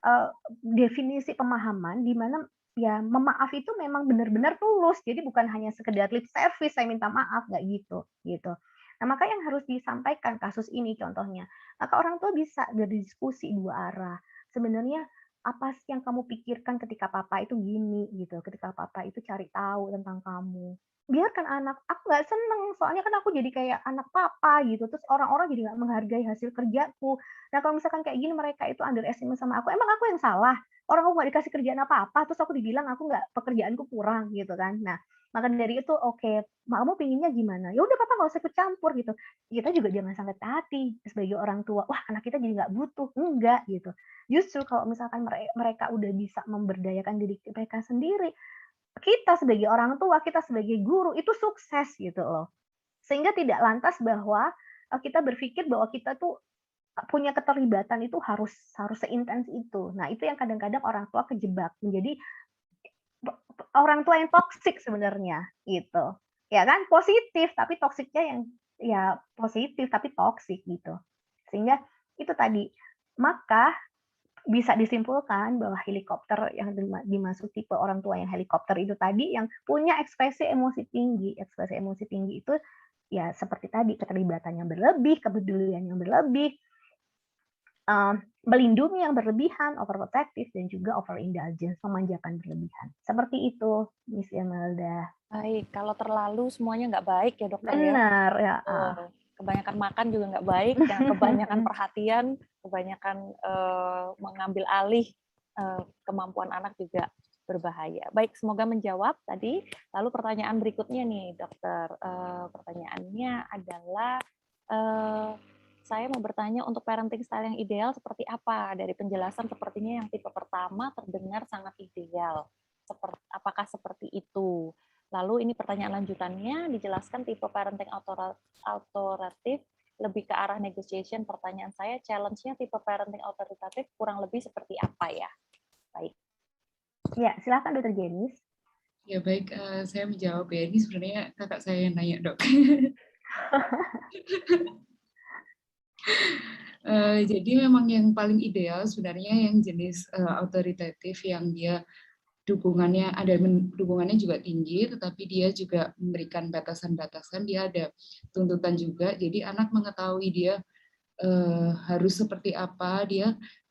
eee, definisi pemahaman di mana ya, memaaf itu memang benar-benar tulus, jadi bukan hanya sekedar lip service, "Saya minta maaf," nggak gitu, gitu. Nah, maka yang harus disampaikan kasus ini contohnya, maka orang tua bisa berdiskusi dua arah. Sebenarnya apa sih yang kamu pikirkan ketika papa itu gini, gitu, ketika papa itu cari tahu tentang kamu. Biarkan anak, "Aku nggak seneng, soalnya kan aku jadi kayak anak papa," gitu, terus orang-orang jadi nggak menghargai hasil kerjaku. Nah, kalau misalkan kayak gini mereka itu underestimate sama aku, emang aku yang salah? Orang aku nggak dikasih kerjaan apa-apa, terus aku dibilang aku nggak pekerjaanku kurang gitu kan. Nah, maka dari itu oke, kamu pinginnya gimana? Ya udah papa nggak usah ikut campur gitu. Kita juga jangan sakit hati sebagai orang tua, wah anak kita jadi nggak butuh, enggak gitu. Justru kalau misalkan mereka udah bisa memberdayakan diri mereka sendiri, kita sebagai orang tua, kita sebagai guru itu sukses gitu loh. Sehingga tidak lantas bahwa, kita berpikir bahwa kita tuh punya keterlibatan itu harus harus seintens itu. Nah, itu yang kadang-kadang orang tua kejebak menjadi orang tua yang toksik sebenarnya, gitu. Ya kan, positif tapi toksiknya yang ya positif tapi toksik gitu. Sehingga itu tadi, maka bisa disimpulkan bahwa helikopter yang dimaksud tipe orang tua yang helikopter itu tadi yang punya ekspresi emosi tinggi. Ekspresi emosi tinggi itu ya seperti tadi keterlibatan yang berlebih, kepedulian yang berlebih, melindungi yang berlebihan, overprotective, dan juga overindulgence, memanjakan berlebihan. Seperti itu, Miss Imelda. Baik, kalau terlalu semuanya nggak baik ya dokter ya. Benar, ya. Kebanyakan makan juga nggak baik, kebanyakan perhatian, kebanyakan mengambil alih kemampuan anak juga berbahaya. Baik, semoga menjawab tadi. Lalu pertanyaan berikutnya nih, dokter. Pertanyaannya adalah, saya mau bertanya untuk parenting style yang ideal seperti apa? Dari penjelasan sepertinya yang tipe pertama terdengar sangat ideal. Apakah seperti itu? Lalu ini pertanyaan lanjutannya, dijelaskan tipe parenting authoritative lebih ke arah negotiation. Pertanyaan saya, challenge-nya tipe parenting authoritative kurang lebih seperti apa ya? Baik. Ya, silakan Dokter Jenis. Ya baik, saya menjawab ya. Ini sebenarnya kakak saya yang nanya, Dok. Jadi memang yang paling ideal sebenarnya yang jenis autoritatif yang dia dukungannya juga tinggi, tetapi dia juga memberikan batasan-batasan, dia ada tuntutan juga. Jadi anak mengetahui dia harus seperti apa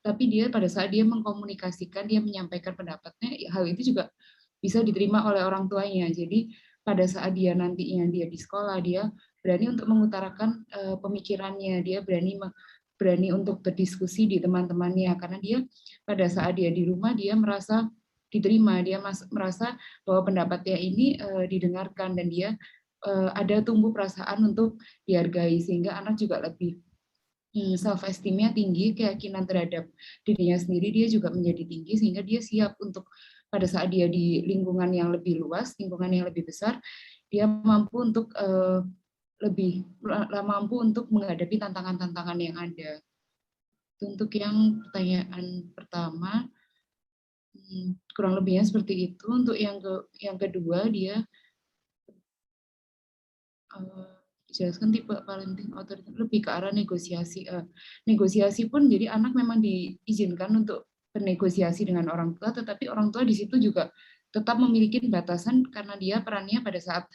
tapi dia pada saat dia mengkomunikasikan, dia menyampaikan pendapatnya, hal itu juga bisa diterima oleh orang tuanya. Jadi pada saat dia nantinya dia di sekolah, dia berani untuk mengutarakan pemikirannya, dia berani untuk berdiskusi di teman-temannya, karena dia pada saat dia di rumah dia merasa diterima, dia merasa bahwa pendapatnya ini didengarkan dan dia ada tumbuh perasaan untuk dihargai, sehingga anak juga lebih self esteem-nya tinggi, keyakinan terhadap dirinya sendiri dia juga menjadi tinggi, sehingga dia siap untuk pada saat dia di lingkungan yang lebih luas, lingkungan yang lebih besar, dia mampu untuk mampu untuk menghadapi tantangan-tantangan yang ada. Untuk yang pertanyaan pertama, kurang lebihnya seperti itu. Untuk yang kedua, dia jelaskan tipe parenting authoritative lebih ke arah negosiasi. Negosiasi pun jadi anak memang diizinkan untuk bernegosiasi dengan orang tua, tetapi orang tua di situ juga tetap memiliki batasan karena dia perannya pada saat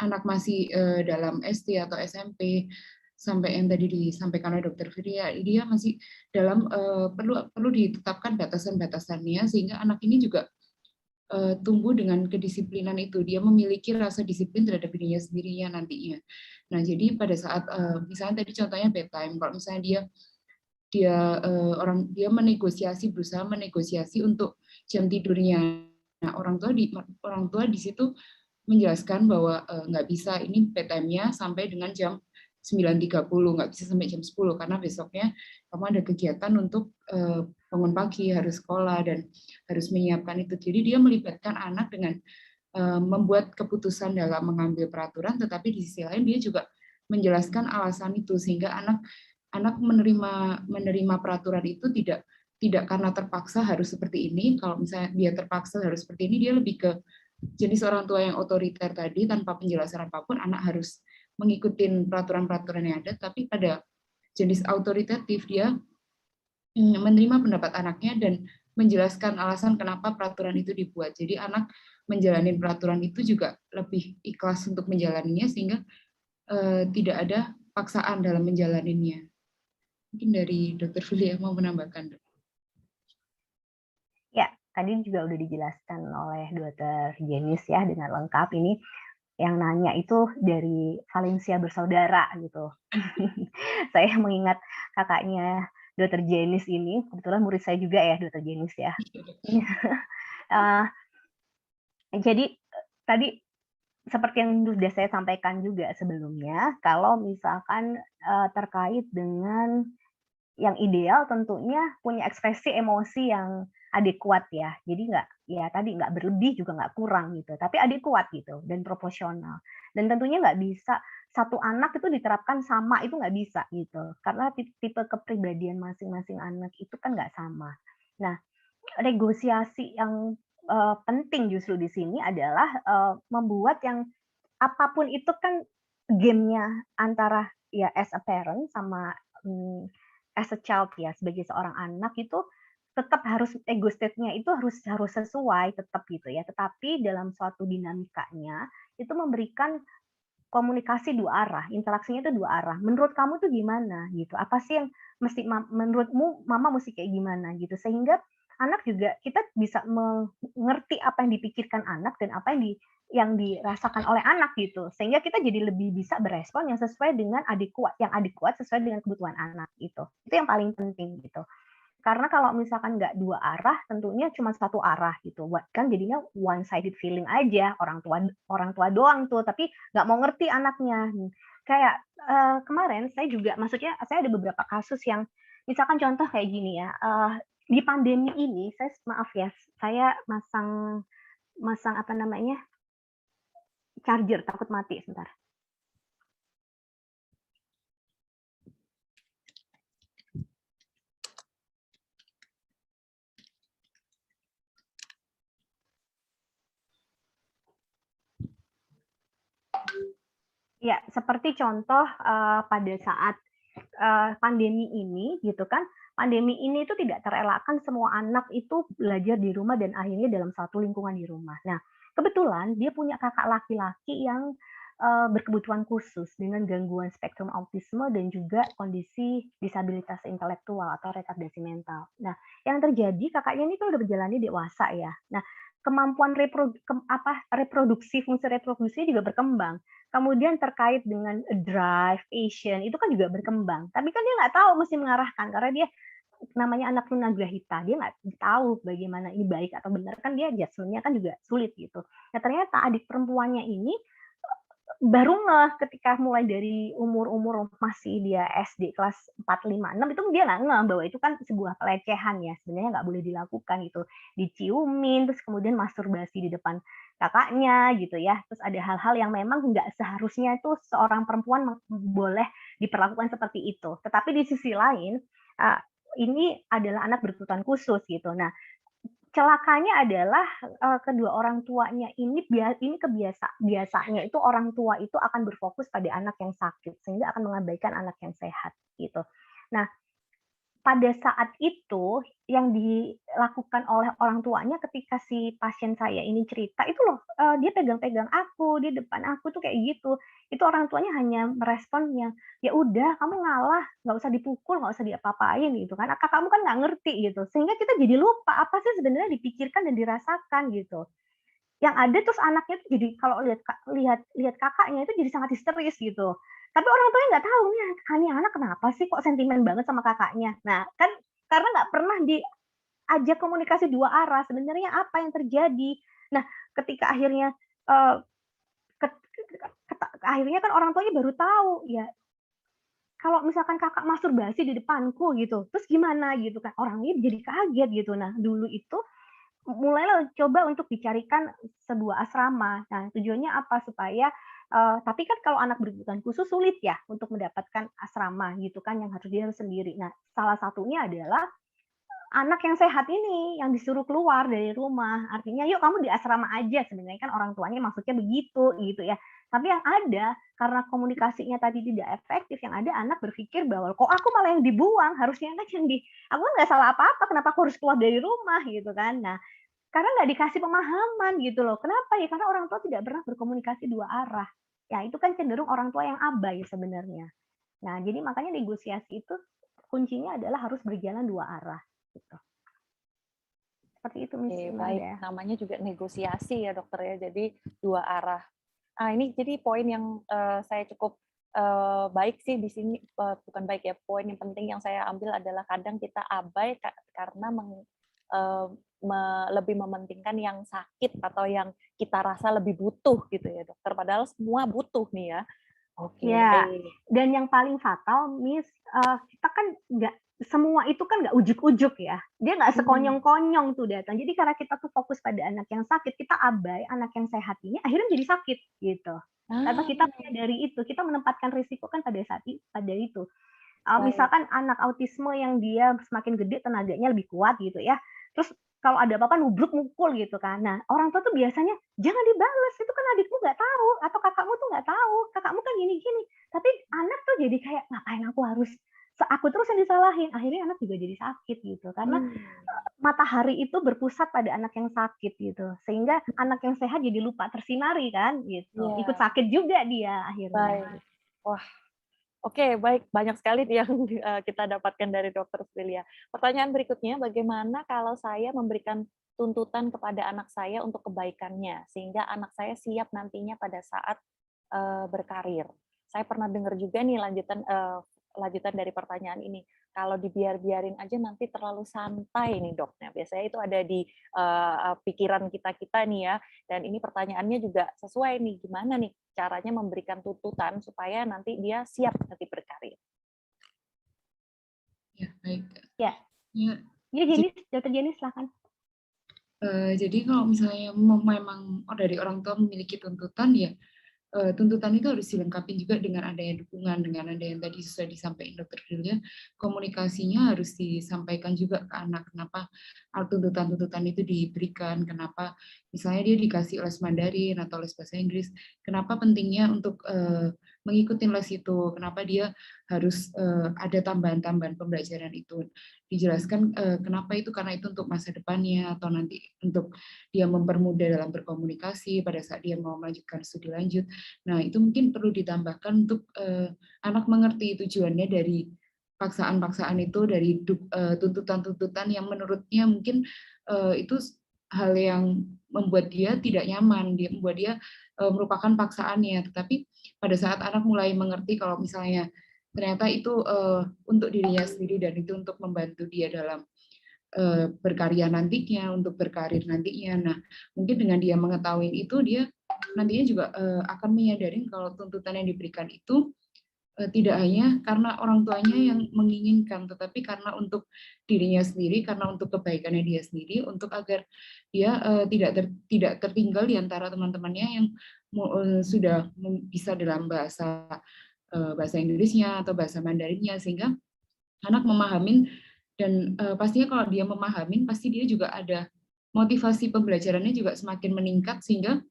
anak masih dalam SD atau SMP, sampai yang tadi disampaikan oleh Dokter Firia, dia masih dalam perlu ditetapkan batasan-batasannya, sehingga anak ini juga tumbuh dengan kedisiplinan itu, dia memiliki rasa disiplin terhadap dirinya sendirinya nantinya. Nah, jadi pada saat misalnya tadi contohnya bedtime, kalau misalnya dia berusaha menegosiasi untuk jam tidurnya. Nah, orang tua di situ menjelaskan bahwa nggak bisa, ini bedtime-nya sampai dengan jam 9.30, nggak bisa sampai jam 10 karena besoknya kamu ada kegiatan untuk bangun pagi, harus sekolah dan harus menyiapkan itu. Jadi dia melibatkan anak dengan membuat keputusan dalam mengambil peraturan, tetapi di sisi lain dia juga menjelaskan alasan itu, sehingga anak menerima peraturan itu tidak karena terpaksa harus seperti ini. Kalau misalnya dia terpaksa harus seperti ini, dia lebih ke jenis orang tua yang otoriter tadi, tanpa penjelasan apapun, anak harus mengikuti peraturan-peraturan yang ada, tapi pada jenis autoritatif dia menerima pendapat anaknya dan menjelaskan alasan kenapa peraturan itu dibuat. Jadi anak menjalani peraturan itu juga lebih ikhlas untuk menjalaninya, sehingga tidak ada paksaan dalam menjalaninya. Mungkin dari Dr. Filia mau menambahkan. Ya, tadi juga udah dijelaskan oleh Dr. Jenis ya dengan lengkap. Ini yang nanya itu dari Valencia bersaudara gitu. Saya mengingat kakaknya Dr. Jenis ini, kebetulan murid saya juga ya Dr. Jenis ya. Jadi tadi seperti yang sudah saya sampaikan juga sebelumnya, kalau misalkan terkait dengan yang ideal tentunya punya ekspresi emosi yang adekuat ya. Jadi nggak berlebih juga nggak kurang gitu, tapi adekuat gitu dan proporsional. Dan tentunya nggak bisa satu anak itu diterapkan sama, itu nggak bisa gitu. Karena tipe kepribadian masing-masing anak itu kan nggak sama. Nah, negosiasi yang penting justru di sini adalah membuat yang apapun itu kan game-nya antara ya as a parent sama as a child ya, sebagai seorang anak itu tetap harus ego state-nya itu harus sesuai tetap gitu ya. Tetapi dalam suatu dinamikanya itu memberikan komunikasi dua arah, interaksinya itu dua arah. Menurut kamu tuh gimana gitu? Apa sih yang menurutmu mama mesti kayak gimana gitu, sehingga anak juga kita bisa mengerti apa yang dipikirkan anak dan apa yang dirasakan oleh anak gitu, sehingga kita jadi lebih bisa berespon yang sesuai dengan adekuat sesuai dengan kebutuhan anak gitu. Itu yang paling penting gitu. Karena kalau misalkan nggak dua arah, tentunya cuma satu arah gitu. Kan jadinya one sided feeling aja, orang tua doang tuh, tapi nggak mau ngerti anaknya. Kayak kemarin saya juga, maksudnya saya ada beberapa kasus yang, misalkan contoh kayak gini ya, di pandemi ini, maaf ya, saya masang masang apa namanya, charger, takut mati, sebentar. Ya, seperti contoh pada saat pandemi ini, gitu kan, pandemi ini itu tidak terelakkan semua anak itu belajar di rumah dan akhirnya dalam satu lingkungan di rumah. Nah, kebetulan dia punya kakak laki-laki yang berkebutuhan khusus dengan gangguan spektrum autisme dan juga kondisi disabilitas intelektual atau retardasi mental. Nah, yang terjadi kakaknya ini kan udah berjalannya dewasa ya. Nah, kemampuan reproduksi, fungsi reproduksinya juga berkembang. Kemudian terkait dengan drive, passion, itu kan juga berkembang. Tapi kan dia nggak tahu mesti mengarahkan, karena dia namanya anak tunagrahita, dia nggak tahu bagaimana ini baik atau benar, kan dia judgement-nya kan juga sulit gitu. Nah ternyata adik perempuannya ini baru ngeh ketika mulai dari umur-umur masih dia SD kelas 4, 5, 6 itu dia nggak ngeh bahwa itu kan sebuah pelecehan ya, sebenarnya nggak boleh dilakukan gitu. Diciumin, terus kemudian masturbasi di depan kakaknya gitu ya. Terus ada hal-hal yang memang nggak seharusnya itu seorang perempuan boleh diperlakukan seperti itu. Tetapi di sisi lain, ini adalah anak berkebutuhan khusus gitu. Nah, celakanya adalah kedua orang tuanya ini biasanya itu orang tua itu akan berfokus pada anak yang sakit sehingga akan mengabaikan anak yang sehat gitu. Nah, pada saat itu yang dilakukan oleh orang tuanya ketika si pasien saya ini cerita itu loh, dia pegang-pegang aku di depan aku tuh kayak gitu. Itu orang tuanya hanya merespon yang, "Ya udah kamu ngalah, nggak usah dipukul, nggak usah diapa-apain," gitu kan. "Kakakmu kan nggak ngerti," gitu. Sehingga kita jadi lupa apa sih sebenarnya dipikirkan dan dirasakan gitu. Yang ada terus anaknya tuh jadi kalau lihat lihat kakaknya itu jadi sangat histeris gitu. Tapi orang tuanya nggak tahu nih anak kenapa sih kok sentimen banget sama kakaknya. Nah, kan karena nggak pernah diajak komunikasi dua arah, sebenarnya apa yang terjadi. Nah, ketika akhirnya, eee, ket akhirnya kan orang tuanya baru tahu, ya kalau misalkan kakak masturbasi di depanku gitu, terus gimana gitu kan, orangnya jadi kaget gitu. Nah, dulu itu mulailah coba untuk dicarikan sebuah asrama. Nah, tujuannya apa? Supaya tapi kan kalau anak berkebutuhan khusus sulit ya untuk mendapatkan asrama gitu kan, yang harus dia harus sendiri. Nah, salah satunya adalah anak yang sehat ini yang disuruh keluar dari rumah. Artinya, "Yuk kamu di asrama aja." Sebenarnya kan orang tuanya maksudnya begitu, gitu ya. Tapi yang ada, karena komunikasinya tadi tidak efektif, yang ada anak berpikir bahwa, "Kok aku malah yang dibuang? Harusnya kan yang aku kan nggak salah apa-apa, kenapa aku harus keluar dari rumah?" Gitu kan. Nah, karena nggak dikasih pemahaman gitu loh. Kenapa ya? Karena orang tua tidak pernah berkomunikasi dua arah. Ya itu kan cenderung orang tua yang abai sebenarnya. Nah, jadi makanya negosiasi itu kuncinya adalah harus berjalan dua arah, gitu. Seperti itu Miss Oke, baik. Imelda. Namanya juga negosiasi ya dokter ya, jadi dua arah. Ini jadi poin yang saya cukup baik sih di sini, bukan baik ya, poin yang penting yang saya ambil adalah kadang kita abai karena lebih mementingkan yang sakit atau yang kita rasa lebih butuh gitu ya dokter, padahal semua butuh nih ya. Oke, Ya, baik. dan yang paling fatal Miss, kita kan nggak semua itu kan nggak ujuk-ujuk ya. Dia nggak Hmm. sekonyong-konyong tuh datang. Jadi karena kita tuh fokus pada anak yang sakit, kita abai anak yang sehat ini akhirnya jadi sakit, gitu. Tanpa kita Ah, menyadari itu, kita menempatkan risiko kan pada itu. baik. Misalkan anak autisme yang dia semakin gede tenaganya lebih kuat gitu ya, terus kalau ada apa-apa nubruk mukul gitu kan. Nah, orang tua tuh biasanya, "Jangan dibales, itu kan adikmu nggak tahu atau kakakmu tuh nggak tahu, kakakmu kan gini-gini." Tapi anak tuh jadi kayak, "Ngapain aku harus aku terus yang disalahin?" Akhirnya anak juga jadi sakit gitu, karena Hmm. matahari itu berpusat pada anak yang sakit gitu, sehingga anak yang sehat jadi lupa tersinari kan gitu, ikut Iya, sakit juga dia akhirnya. baik. Wah, oke, baik. Banyak sekali nih yang kita dapatkan dari Dokter Prilia. Pertanyaan berikutnya, bagaimana kalau saya memberikan tuntutan kepada anak saya untuk kebaikannya, sehingga anak saya siap nantinya pada saat berkarir? Saya pernah dengar juga nih lanjutan lanjutan dari pertanyaan ini. kalau dibiarin aja nanti terlalu santai nih dok. Nah, biasanya itu ada di pikiran kita nih ya. Dan ini pertanyaannya juga sesuai nih, gimana nih caranya memberikan tuntutan supaya nanti dia siap nanti berkarir. Ya, baik. Ya, Ya, ya Jenis, Dr. Jenis silakan. jadi kalau misalnya memang dari orang tua memiliki tuntutan, ya tuntutan itu harus dilengkapi juga dengan adanya dukungan, dengan ada yang tadi sudah disampaikan Dr. Julia, komunikasinya harus disampaikan juga ke anak, kenapa tuntutan-tuntutan itu diberikan, kenapa misalnya dia dikasih les Mandarin atau les bahasa Inggris, kenapa pentingnya untuk mengikuti les itu, kenapa dia harus ada tambahan-tambahan pembelajaran itu, dijelaskan kenapa itu, karena itu untuk masa depannya, atau nanti untuk dia mempermudah dalam berkomunikasi pada saat dia mau melanjutkan studi lanjut. Nah, itu mungkin perlu ditambahkan untuk anak mengerti tujuannya dari paksaan-paksaan itu, dari tuntutan-tuntutan yang menurutnya mungkin itu hal yang membuat dia tidak nyaman, dia membuat dia merupakan paksaannya. Tetapi pada saat anak mulai mengerti kalau misalnya ternyata itu untuk dirinya sendiri dan itu untuk membantu dia dalam berkarya nantinya, untuk berkarir nantinya. Nah, mungkin dengan dia mengetahui itu, dia nantinya juga akan menyadari kalau tuntutan yang diberikan itu tidak hanya karena orang tuanya yang menginginkan, tetapi karena untuk dirinya sendiri, karena untuk kebaikannya dia sendiri, untuk agar dia tidak tertinggal di antara teman-temannya yang sudah bisa dalam bahasa Inggrisnya atau bahasa Mandarinnya, sehingga anak memahamin. Dan pastinya kalau dia memahamin, pasti dia juga ada motivasi pembelajarannya juga semakin meningkat, sehingga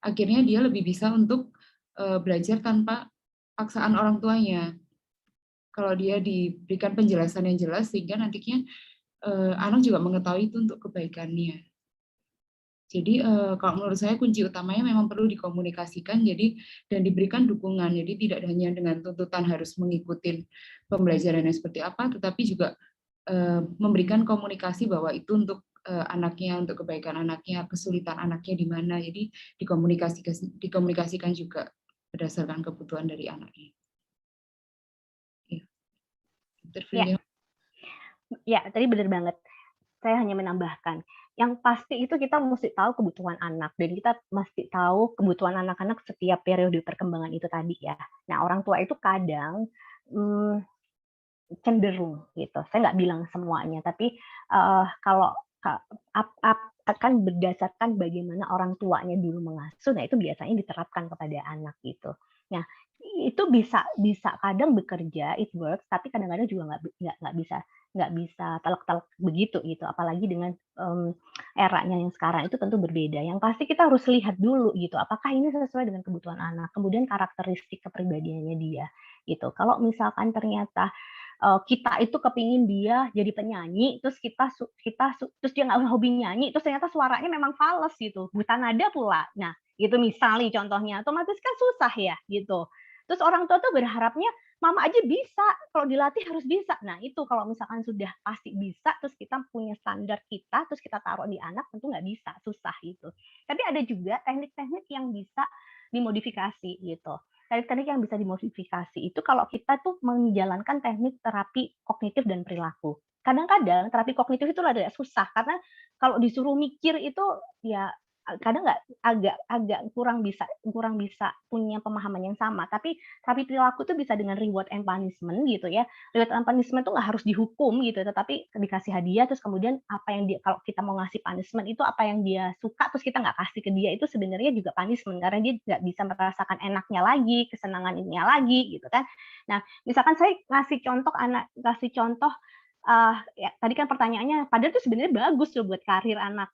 akhirnya dia lebih bisa untuk belajar tanpa paksaan orang tuanya. Kalau dia diberikan penjelasan yang jelas, sehingga nantinya anak juga mengetahui itu untuk kebaikannya. Jadi kalau menurut saya kunci utamanya memang perlu dikomunikasikan, jadi dan diberikan dukungan. Jadi tidak hanya dengan tuntutan harus mengikuti pembelajarannya seperti apa, tetapi juga memberikan komunikasi bahwa itu untuk anaknya, untuk kebaikan anaknya, kesulitan anaknya di mana. Jadi dikomunikasikan juga berdasarkan kebutuhan dari anaknya. Ya, ya, tadi benar banget. Saya hanya menambahkan, yang pasti itu kita mesti tahu kebutuhan anak, dan kita mesti tahu kebutuhan anak-anak setiap periode perkembangan itu tadi ya. Nah, orang tua itu kadang cenderung gitu. Saya nggak bilang semuanya, tapi kalau akan berdasarkan bagaimana orang tuanya dulu mengasuh, nah itu biasanya diterapkan kepada anak gitu. Nah, itu bisa kadang bekerja, it works, tapi kadang-kadang juga nggak bisa telak-telak begitu gitu. Apalagi dengan eranya yang sekarang itu tentu berbeda. Yang pasti kita harus lihat dulu gitu, apakah ini sesuai dengan kebutuhan anak, kemudian karakteristik kepribadiannya dia gitu. Kalau misalkan ternyata kita itu kepingin dia jadi penyanyi, terus terus dia nggak hobi nyanyi, terus ternyata suaranya memang fales gitu, buta nada pula. Nah, gitu misalnya contohnya, otomatis kan susah ya gitu. Terus orang tua tuh berharapnya mama aja bisa, kalau dilatih harus bisa. Nah, itu kalau misalkan sudah pasti bisa, terus kita punya standar kita, terus kita taruh di anak, tentu nggak bisa, susah gitu. Tapi ada juga teknik-teknik yang bisa dimodifikasi gitu. Teknik-teknik yang bisa dimodifikasi itu kalau kita tuh menjalankan teknik terapi kognitif dan perilaku. Kadang-kadang terapi kognitif itu agak susah, karena kalau disuruh mikir itu ya kadang agak kurang bisa punya pemahaman yang sama. Tapi terapi perilaku itu bisa dengan reward and punishment gitu ya. Reward and punishment itu nggak harus dihukum gitu, tetapi dikasih hadiah, terus kemudian apa yang dia, kalau kita mau ngasih punishment itu apa yang dia suka, terus kita nggak kasih ke dia, itu sebenarnya juga punishment, karena dia nggak bisa merasakan enaknya lagi, kesenangannya lagi gitu kan. Nah, misalkan saya kasih contoh ya, tadi kan pertanyaannya, padahal itu sebenarnya bagus loh buat karir anak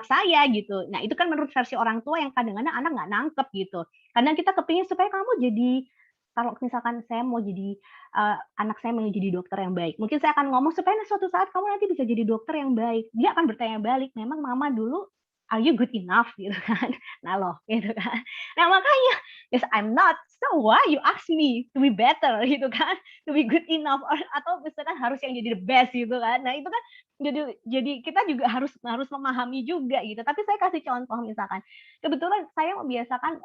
saya gitu. Nah, itu kan menurut versi orang tua yang kadang-kadang anak nggak nangkep gitu. Kadang kita kepingin supaya kamu jadi, kalau misalkan saya mau jadi anak saya mau jadi dokter yang baik, mungkin saya akan ngomong supaya suatu saat kamu nanti bisa jadi dokter yang baik. Dia akan bertanya balik, memang mama dulu are you good enough gitu kan. Nah loh gitu kan. Nah makanya, yes I'm not, so why you ask me to be better gitu kan, to be good enough, atau misalkan harus yang jadi the best gitu kan. Nah itu kan jadi kita juga harus memahami juga gitu. Tapi saya kasih contoh, misalkan kebetulan saya membiasakan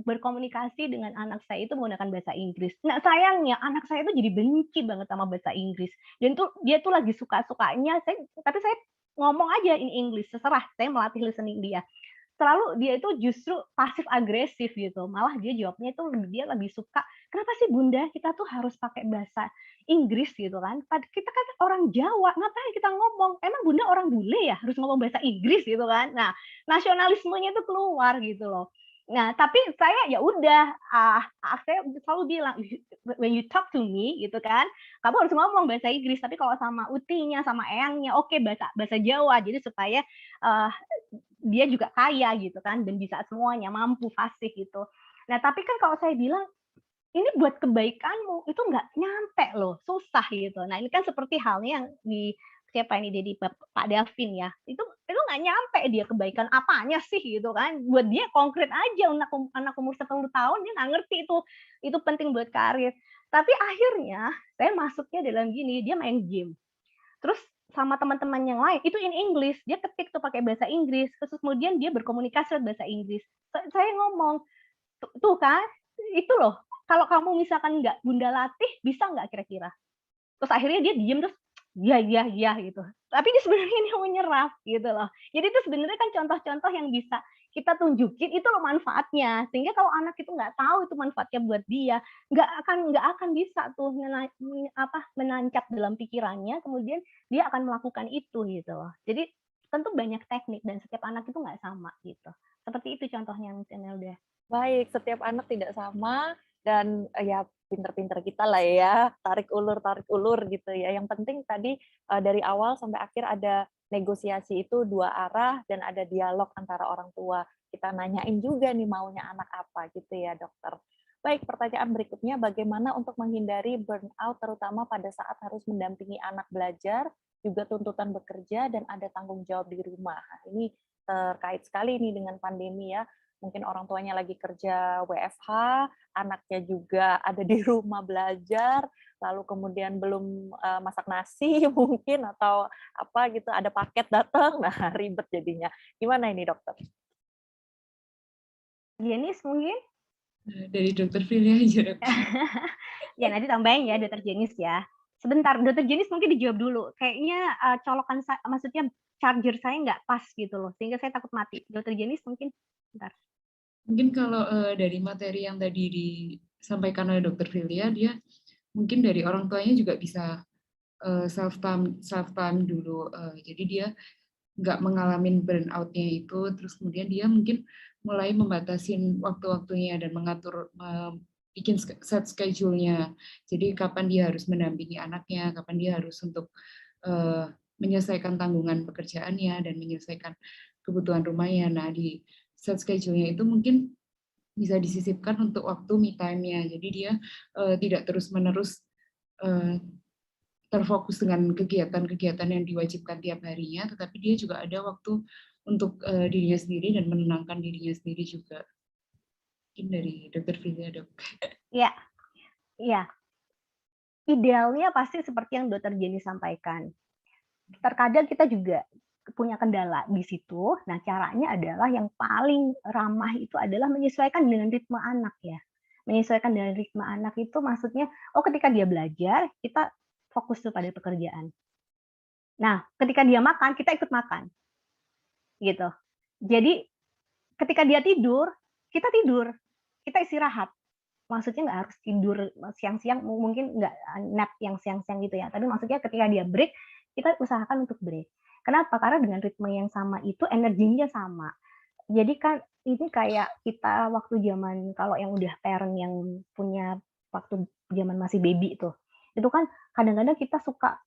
berkomunikasi dengan anak saya itu menggunakan bahasa Inggris. Nah, sayangnya anak saya itu jadi benci banget sama bahasa Inggris. Dan tuh dia tuh lagi suka-sukanya, tapi saya ngomong aja in English, terserah, saya melatih listening dia. Selalu dia itu justru pasif agresif gitu. Malah dia jawabnya itu dia lebih suka, "Kenapa sih Bunda kita tuh harus pakai bahasa Inggris?" gitu kan. Kita kan orang Jawa, ngapain kita ngomong? Emang Bunda orang bule ya harus ngomong bahasa Inggris gitu kan. Nah, nasionalismenya itu keluar gitu loh. Nah, tapi saya ya udah, saya selalu bilang, "When you talk to me," gitu kan, "kamu harus ngomong bahasa Inggris, tapi kalau sama utinya, sama eyangnya, oke bahasa bahasa Jawa." Jadi supaya, eee, dia juga kaya gitu kan dan bisa semuanya, mampu, fasih gitu. Nah, tapi kan kalau saya bilang, "Ini buat kebaikanmu," itu nggak nyampe loh, susah gitu. Nah, ini kan seperti halnya yang di siapa ini, Dedi Pak Davin ya, itu nggak nyampe dia kebaikan apanya sih gitu kan. Buat dia konkret aja, anak umur 10 tahun dia nggak ngerti itu penting buat karir. Tapi akhirnya saya masuknya dalam gini, dia main game. Terus sama teman-teman yang lain itu in English, dia ketik tuh pakai bahasa Inggris, terus kemudian dia berkomunikasi lewat bahasa Inggris. Saya ngomong, "Tuh kan, itu loh, kalau kamu misalkan nggak Bunda latih, bisa nggak kira-kira?" Terus akhirnya dia diem, terus, "Iya iya iya," gitu. Tapi dia sebenarnya dia mau nyerap, gitu loh. Jadi itu sebenarnya kan contoh-contoh yang bisa kita tunjukin, itu loh manfaatnya. Sehingga kalau anak itu nggak tahu itu manfaatnya buat dia, nggak akan bisa tuh menancap dalam pikirannya, kemudian dia akan melakukan itu, gitu loh. Jadi tentu banyak teknik dan setiap anak itu nggak sama, gitu. Seperti itu contohnya Miss Imelda. Baik, setiap anak tidak sama dan ya pinter-pinter kita lah ya, tarik ulur gitu ya. Yang penting tadi dari awal sampai akhir ada negosiasi itu dua arah dan ada dialog antara orang tua. Kita nanyain juga nih maunya anak apa gitu ya, Dokter. Baik, pertanyaan berikutnya bagaimana untuk menghindari burnout terutama pada saat harus mendampingi anak belajar, juga tuntutan bekerja dan ada tanggung jawab di rumah. Nah, ini terkait sekali nih dengan pandemi ya, mungkin orang tuanya lagi kerja WFH, anaknya juga ada di rumah belajar, lalu kemudian belum masak nasi mungkin atau apa gitu, ada paket datang, nah ribet jadinya. Gimana ini dokter? Jenis mungkin? Dari Dokter Filia aja. Ya nanti tambahin ya Dokter Jenis ya. Sebentar, Dokter Jenis mungkin dijawab dulu. Kayaknya colokan maksudnya charger saya nggak pas gitu loh, sehingga saya takut mati. Dokter Jenis mungkin, bentar. Mungkin kalau dari materi yang tadi disampaikan oleh Dokter Filia, dia mungkin dari orang tuanya juga bisa self time dulu. Jadi dia nggak mengalami burnout-nya itu, terus kemudian dia mungkin mulai membatasin waktu-waktunya dan mengatur, bikin set schedule-nya. Jadi kapan dia harus mendampingi anaknya, kapan dia harus untuk menyelesaikan tanggungan pekerjaannya dan menyelesaikan kebutuhan rumahnya. Nah, di set schedule-nya itu mungkin bisa disisipkan untuk waktu me time-nya. Jadi dia tidak terus-menerus terfokus dengan kegiatan-kegiatan yang diwajibkan tiap harinya, tetapi dia juga ada waktu untuk dirinya sendiri dan menenangkan dirinya sendiri juga. Mungkin dari Dokter Filia, Dok. Iya, iya. Idealnya pasti seperti yang Dokter Jenny sampaikan. Terkadang kita juga punya kendala di situ. Nah, caranya adalah yang paling ramah itu adalah menyesuaikan dengan ritme anak ya. Menyesuaikan dengan ritme anak itu maksudnya, ketika dia belajar, kita fokus tuh pada pekerjaan. Nah, ketika dia makan, kita ikut makan. Gitu. Jadi, ketika dia tidur, kita tidur. Kita istirahat. Maksudnya nggak harus tidur siang-siang, mungkin nggak nap yang siang-siang gitu ya. Tapi maksudnya ketika dia break, kita usahakan untuk break. Kenapa? Karena dengan ritme yang sama itu energinya sama. Jadi kan ini kayak kita waktu zaman kalau yang udah parent yang punya waktu zaman masih baby tuh. Itu kan kadang-kadang kita suka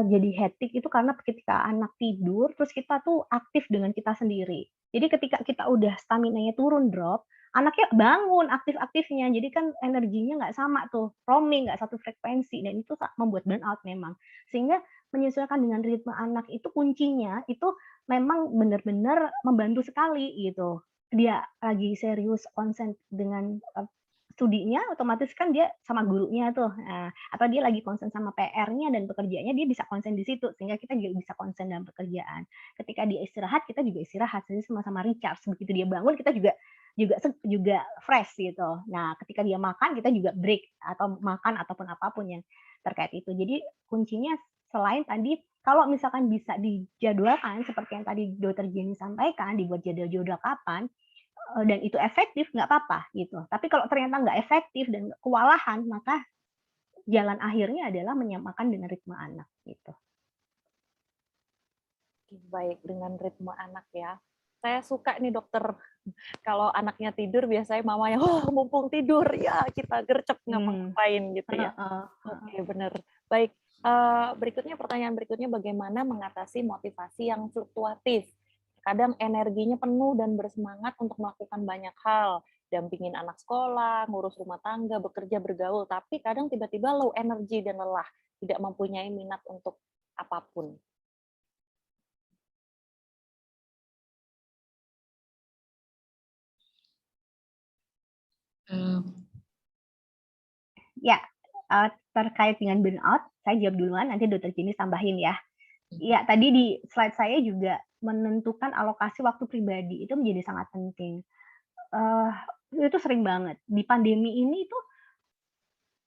jadi hectic itu karena ketika anak tidur terus kita tuh aktif dengan kita sendiri. Jadi ketika kita udah stamina-nya turun drop, anaknya bangun aktif-aktifnya. Jadi kan energinya nggak sama tuh, roaming nggak satu frekuensi dan itu membuat burnout memang. Sehingga menyesuaikan dengan ritme anak itu kuncinya itu memang benar-benar membantu sekali gitu. Dia lagi serius konsen dengan studinya, otomatis kan dia sama gurunya tuh. Nah, atau dia lagi konsen sama PR-nya dan pekerjaannya, dia bisa konsen di situ sehingga kita juga bisa konsen dalam pekerjaan. Ketika dia istirahat, kita juga istirahat, jadi sama-sama recharge. Begitu dia bangun, kita juga juga fresh gitu. Nah, ketika dia makan, kita juga break atau makan ataupun apapun yang terkait itu. Jadi kuncinya selain tadi, kalau misalkan bisa dijadwalkan seperti yang tadi Dokter Jenny sampaikan, dibuat jadwal-jadwal kapan, dan itu efektif, nggak apa-apa gitu. Tapi kalau ternyata nggak efektif dan kewalahan, maka jalan akhirnya adalah menyamakan dengan ritme anak gitu. Baik, dengan ritme anak ya. Saya suka nih dokter, kalau anaknya tidur biasanya mamanya, oh mumpung tidur, ya kita gercep ngapa-ngapain gitu ya. Oke, benar. Baik, pertanyaan berikutnya bagaimana mengatasi motivasi yang fluktuatif? Kadang energinya penuh dan bersemangat untuk melakukan banyak hal, dampingin anak sekolah, ngurus rumah tangga, bekerja, bergaul, tapi kadang tiba-tiba low energy dan lelah, tidak mempunyai minat untuk apapun. Ya, terkait dengan burnout, saya jawab duluan, nanti Dokter Jenny tambahin ya. Ya, tadi di slide saya juga menentukan alokasi waktu pribadi itu menjadi sangat penting. Itu sering banget. Di pandemi ini tuh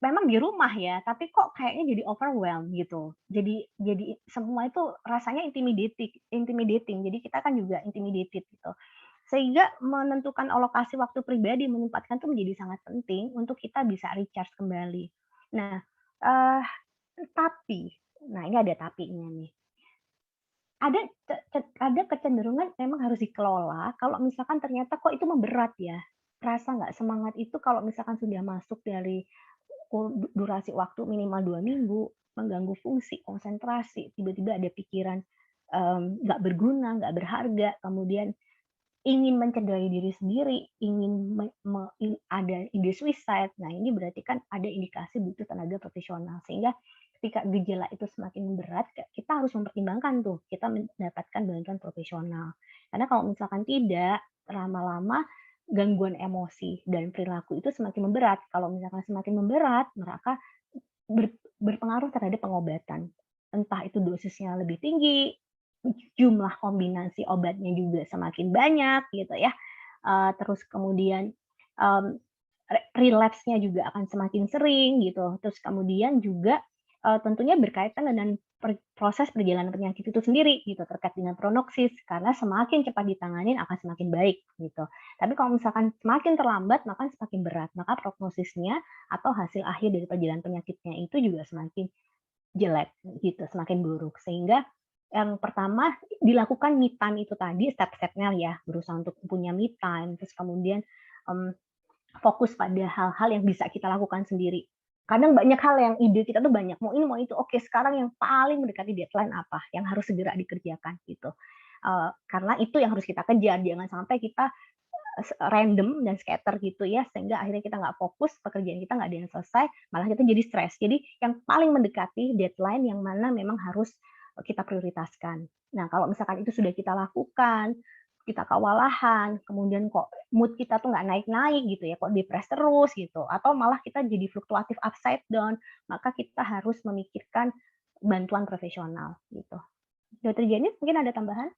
memang di rumah ya, tapi kok kayaknya jadi overwhelmed gitu. Jadi semua itu rasanya intimidating. Jadi kita kan juga intimidated gitu. Sehingga menentukan alokasi waktu pribadi, menempatkan itu menjadi sangat penting untuk kita bisa recharge kembali. Nah, tapi, nah ini ada tapinya nih. Ada kecenderungan memang harus dikelola kalau misalkan ternyata kok itu memberat ya. Rasa nggak semangat itu kalau misalkan sudah masuk dari durasi waktu minimal 2 minggu, mengganggu fungsi, konsentrasi, tiba-tiba ada pikiran nggak berguna, nggak berharga, kemudian ingin mencederai diri sendiri, ingin ada ide suicide. Nah, ini berarti kan ada indikasi butuh tenaga profesional. Sehingga ketika gejala itu semakin berat, kita harus mempertimbangkan tuh, kita mendapatkan bantuan profesional. Karena kalau misalkan tidak, lama-lama gangguan emosi dan perilaku itu semakin memberat. Kalau misalkan semakin memberat, maka berpengaruh terhadap pengobatan. Entah itu dosisnya lebih tinggi, jumlah kombinasi obatnya juga semakin banyak gitu ya. Terus kemudian relapse-nya juga akan semakin sering gitu. Terus kemudian juga tentunya berkaitan dengan proses perjalanan penyakit itu sendiri gitu, terkait dengan prognosis, karena semakin cepat ditanganin akan semakin baik gitu. Tapi kalau misalkan semakin terlambat maka semakin berat, maka prognosisnya atau hasil akhir dari perjalanan penyakitnya itu juga semakin jelek gitu, semakin buruk. Sehingga yang pertama dilakukan me time itu tadi, step-stepnya ya, berusaha untuk punya me time, terus kemudian fokus pada hal-hal yang bisa kita lakukan sendiri. Kadang banyak hal yang ide kita tuh banyak, mau ini mau itu. Oke, sekarang yang paling mendekati deadline apa? Yang harus segera dikerjakan gitu. Karena itu yang harus kita kejar, jangan sampai kita random dan scatter gitu ya, sehingga akhirnya kita nggak fokus, pekerjaan kita nggak ada yang selesai, malah kita jadi stres. Jadi yang paling mendekati deadline yang mana memang harus kita prioritaskan. Nah, kalau misalkan itu sudah kita lakukan, kita kewalahan, kemudian kok mood kita tuh nggak naik-naik gitu ya, kok depres terus gitu, atau malah kita jadi fluktuatif upside down, maka kita harus memikirkan bantuan profesional gitu. Dokter Jenny, mungkin ada tambahan?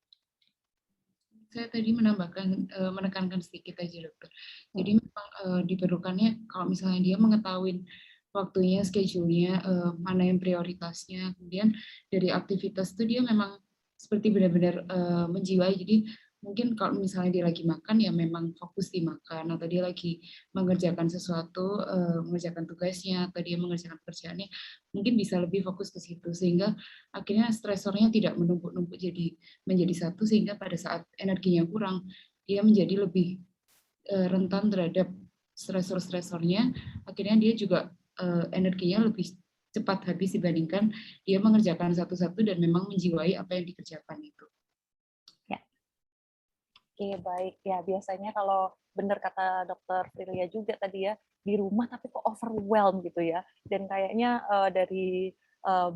Saya tadi menekankan sedikit aja dokter. Jadi memang diperlukannya kalau misalnya dia mengetahui waktunya, schedule-nya, mana yang prioritasnya, kemudian dari aktivitas itu dia memang seperti benar-benar menjiwai. Jadi mungkin kalau misalnya dia lagi makan ya memang fokus di makan, atau dia lagi mengerjakan sesuatu, mengerjakan tugasnya, atau dia mengerjakan pekerjaannya, mungkin bisa lebih fokus ke situ, sehingga akhirnya stresornya tidak menumpuk-numpuk menjadi satu, sehingga pada saat energinya kurang dia menjadi lebih rentan terhadap stresor-stresornya, akhirnya dia juga energinya lebih cepat habis dibandingkan dia mengerjakan satu-satu dan memang menjiwai apa yang dikerjakan itu. Oke, baik. Ya, biasanya kalau benar kata Dokter Prilia juga tadi ya, di rumah tapi kok overwhelmed gitu ya. Dan kayaknya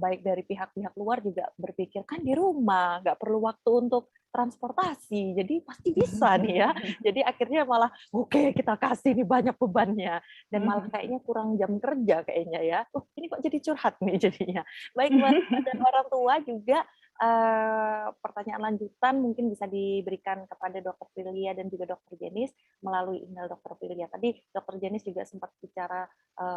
baik dari pihak-pihak luar juga berpikir, kan di rumah, nggak perlu waktu untuk transportasi, jadi pasti bisa nih ya. Jadi akhirnya malah, oke, kita kasih nih banyak bebannya. Dan malah kayaknya kurang jam kerja kayaknya ya. Ini kok jadi curhat nih jadinya. Baik, dan orang tua juga pertanyaan lanjutan mungkin bisa diberikan kepada Dokter Prilia dan juga Dokter Jenis melalui email Dokter Prilia. Tadi Dokter Jenis juga sempat bicara,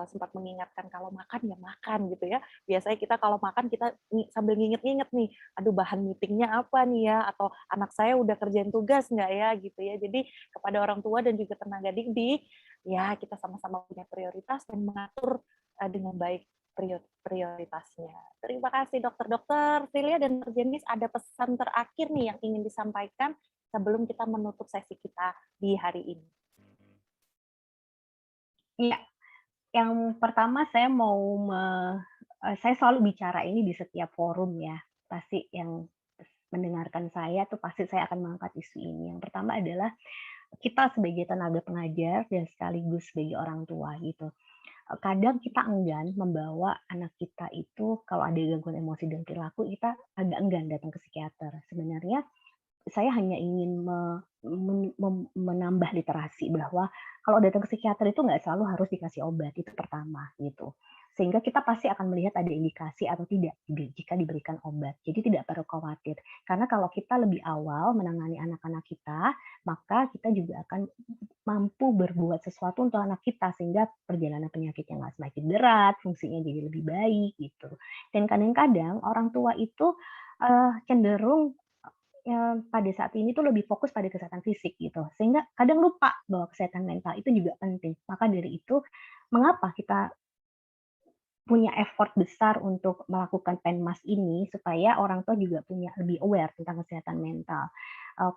sempat mengingatkan kalau makan ya makan gitu ya. Biasanya kita kalau makan kita sambil nginget-nginget nih, aduh bahan meetingnya apa nih ya, atau anak saya udah kerjain tugas nggak ya gitu ya. Jadi kepada orang tua dan juga tenaga didik, ya kita sama-sama punya prioritas dan mengatur dengan baik prioritasnya. Terima kasih dokter-dokter. Prilia dan Dokter Jenis, ada pesan terakhir nih yang ingin disampaikan sebelum kita menutup sesi kita di hari ini. Iya, yang pertama saya selalu bicara ini di setiap forum ya. Pasti yang mendengarkan saya tuh pasti saya akan mengangkat isu ini. Yang pertama adalah kita sebagai tenaga pengajar dan sekaligus sebagai orang tua gitu. Kadang kita enggan membawa anak kita itu kalau ada gangguan emosi dan perilaku, kita agak enggan datang ke psikiater. Sebenarnya saya hanya ingin menambah literasi bahwa kalau datang ke psikiater itu nggak selalu harus dikasih obat, itu pertama gitu. Sehingga kita pasti akan melihat ada indikasi atau tidak jika diberikan obat. Jadi tidak perlu khawatir. Karena kalau kita lebih awal menangani anak-anak kita, maka kita juga akan mampu berbuat sesuatu untuk anak kita sehingga perjalanan penyakitnya nggak semakin berat, fungsinya jadi lebih baik gitu. Dan kadang-kadang orang tua itu cenderung pada saat ini tuh lebih fokus pada kesehatan fisik gitu, sehingga kadang lupa bahwa kesehatan mental itu juga penting. Maka dari itu, mengapa kita punya effort besar untuk melakukan PENMAS ini, supaya orang tua juga punya lebih aware tentang kesehatan mental.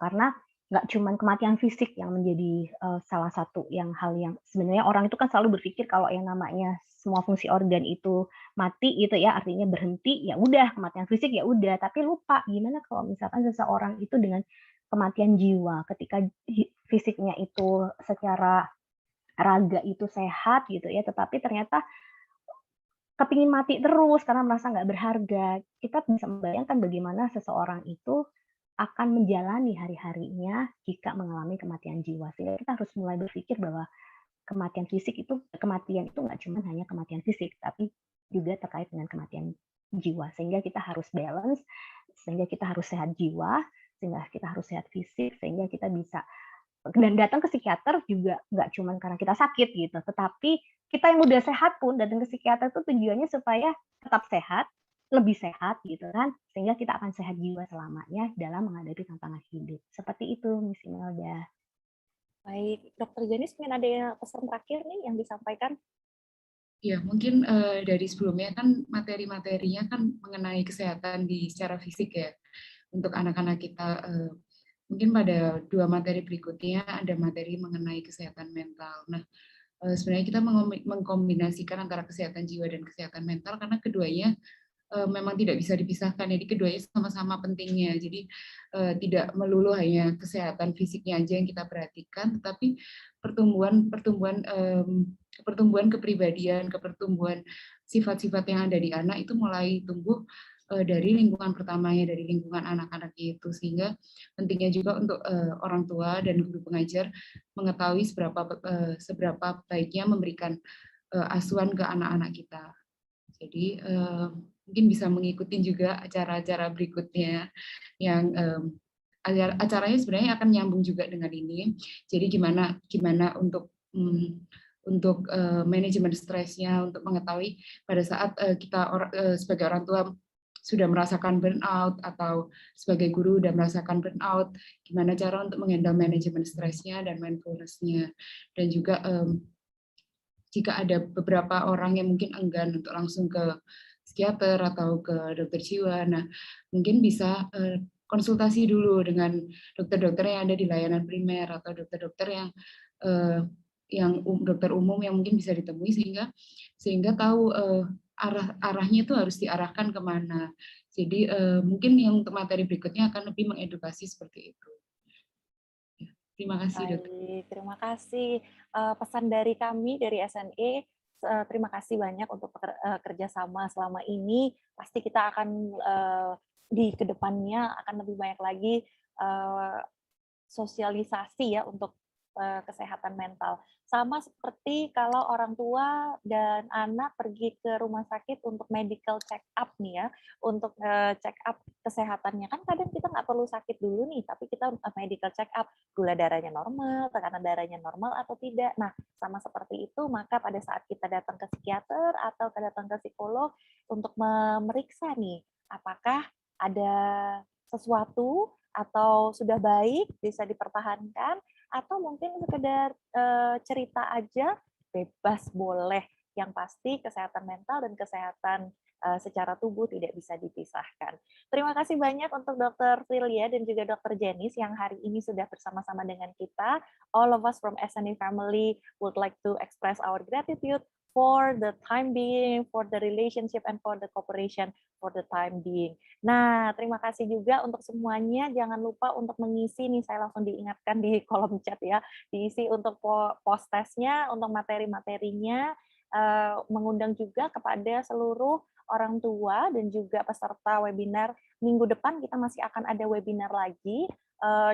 Karena nggak cuma kematian fisik yang menjadi salah satu hal yang sebenarnya orang itu kan selalu berpikir kalau yang namanya semua fungsi organ itu mati gitu ya, artinya berhenti, ya udah kematian fisik ya udah, tapi lupa gimana kalau misalkan seseorang itu dengan kematian jiwa ketika fisiknya itu secara raga itu sehat gitu ya, tetapi ternyata kepingin mati terus karena merasa nggak berharga. Kita bisa membayangkan bagaimana seseorang itu akan menjalani hari-harinya jika mengalami kematian jiwa. Sehingga kita harus mulai berpikir bahwa kematian itu nggak cuma hanya kematian fisik, tapi juga terkait dengan kematian jiwa. Sehingga kita harus balance, sehingga kita harus sehat jiwa, sehingga kita harus sehat fisik, sehingga kita bisa dan datang ke psikiater juga nggak cuma karena kita sakit gitu, tetapi kita yang udah sehat pun datang ke psikiater itu tujuannya supaya tetap sehat, lebih sehat gitu kan, sehingga kita akan sehat jiwa selamanya dalam menghadapi tantangan hidup. Seperti itu, Miss Imelda. Baik, Dokter Jenis mungkin ada pesan terakhir nih yang disampaikan? Ya, mungkin dari sebelumnya kan materi-materinya kan mengenai kesehatan secara fisik ya untuk anak-anak kita. Mungkin pada 2 materi berikutnya ada materi mengenai kesehatan mental. Nah, sebenarnya kita mengkombinasikan antara kesehatan jiwa dan kesehatan mental karena keduanya memang tidak bisa dipisahkan. Jadi keduanya sama-sama pentingnya. Jadi tidak melulu hanya kesehatan fisiknya aja yang kita perhatikan, tetapi pertumbuhan kepribadian, pertumbuhan sifat-sifat yang ada di anak itu mulai tumbuh dari lingkungan pertamanya, dari lingkungan anak-anaknya itu, sehingga pentingnya juga untuk orang tua dan guru pengajar mengetahui seberapa baiknya memberikan asuhan ke anak-anak kita. Jadi mungkin bisa mengikuti juga acara-acara berikutnya yang acaranya sebenarnya akan nyambung juga dengan ini. Jadi gimana untuk manajemen stresnya, untuk mengetahui pada saat kita sebagai orang tua sudah merasakan burnout atau sebagai guru sudah merasakan burnout, gimana cara untuk menghandle manajemen stresnya dan mindfulness-nya. Dan juga jika ada beberapa orang yang mungkin enggan untuk langsung ke psikiater atau ke dokter jiwa, nah mungkin bisa konsultasi dulu dengan dokter-dokter yang ada di layanan primer atau dokter-dokter yang dokter umum yang mungkin bisa ditemui sehingga tahu arahnya itu harus diarahkan kemana. Jadi mungkin yang untuk materi berikutnya akan lebih mengedukasi seperti itu. Terima kasih, Dokter. Baik, terima kasih. Pesan dari kami, dari SNE, terima kasih banyak untuk kerjasama selama ini. Pasti kita akan di kedepannya akan lebih banyak lagi sosialisasi ya untuk kesehatan mental. Sama seperti kalau orang tua dan anak pergi ke rumah sakit untuk medical check up nih ya, untuk check up kesehatannya. Kan kadang kita nggak perlu sakit dulu nih, tapi kita medical check up, gula darahnya normal, tekanan darahnya normal atau tidak. Nah, sama seperti itu, maka pada saat kita datang ke psikiater atau datang ke psikolog untuk memeriksa nih, apakah ada sesuatu atau sudah baik, bisa dipertahankan, atau mungkin sekedar cerita aja, bebas boleh. Yang pasti kesehatan mental dan kesehatan secara tubuh tidak bisa dipisahkan. Terima kasih banyak untuk Dr. Prilia dan juga Dr. Jenis yang hari ini sudah bersama-sama dengan kita. All of us from SNE family would like to express our gratitude for the time being, for the relationship, and for the cooperation for the time being. Nah, terima kasih juga untuk semuanya. Jangan lupa untuk mengisi nih, saya langsung diingatkan di kolom chat ya, diisi untuk post testnya, untuk materi-materinya, mengundang juga kepada seluruh orang tua dan juga peserta webinar. Minggu depan kita masih akan ada webinar lagi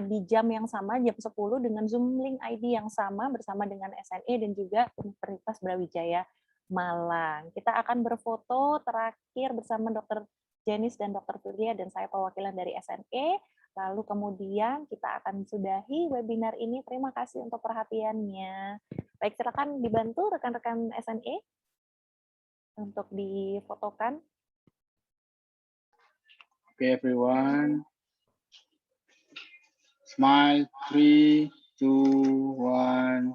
di jam yang sama, jam 10 dengan Zoom link ID yang sama bersama dengan SNE dan juga Universitas Brawijaya Malang. Kita akan berfoto terakhir bersama Dr. Jenis dan Dr. Prilia dan saya perwakilan dari SNE. Lalu kemudian kita akan sudahi webinar ini. Terima kasih untuk perhatiannya. Baik, silakan dibantu rekan-rekan SNE untuk difotokan. Okay, everyone. Smile, 3, 2, 1.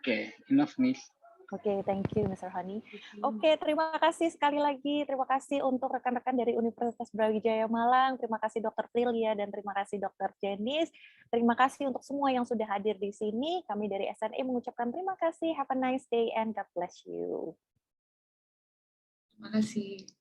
Okay, enough, Miss. Oke, thank you, Mr. Hani. Oke, terima kasih sekali lagi. Terima kasih untuk rekan-rekan dari Universitas Brawijaya Malang. Terima kasih Dr. Prilia dan terima kasih Dr. Jenis. Terima kasih untuk semua yang sudah hadir di sini. Kami dari SNE mengucapkan terima kasih. Have a nice day and God bless you. Terima kasih.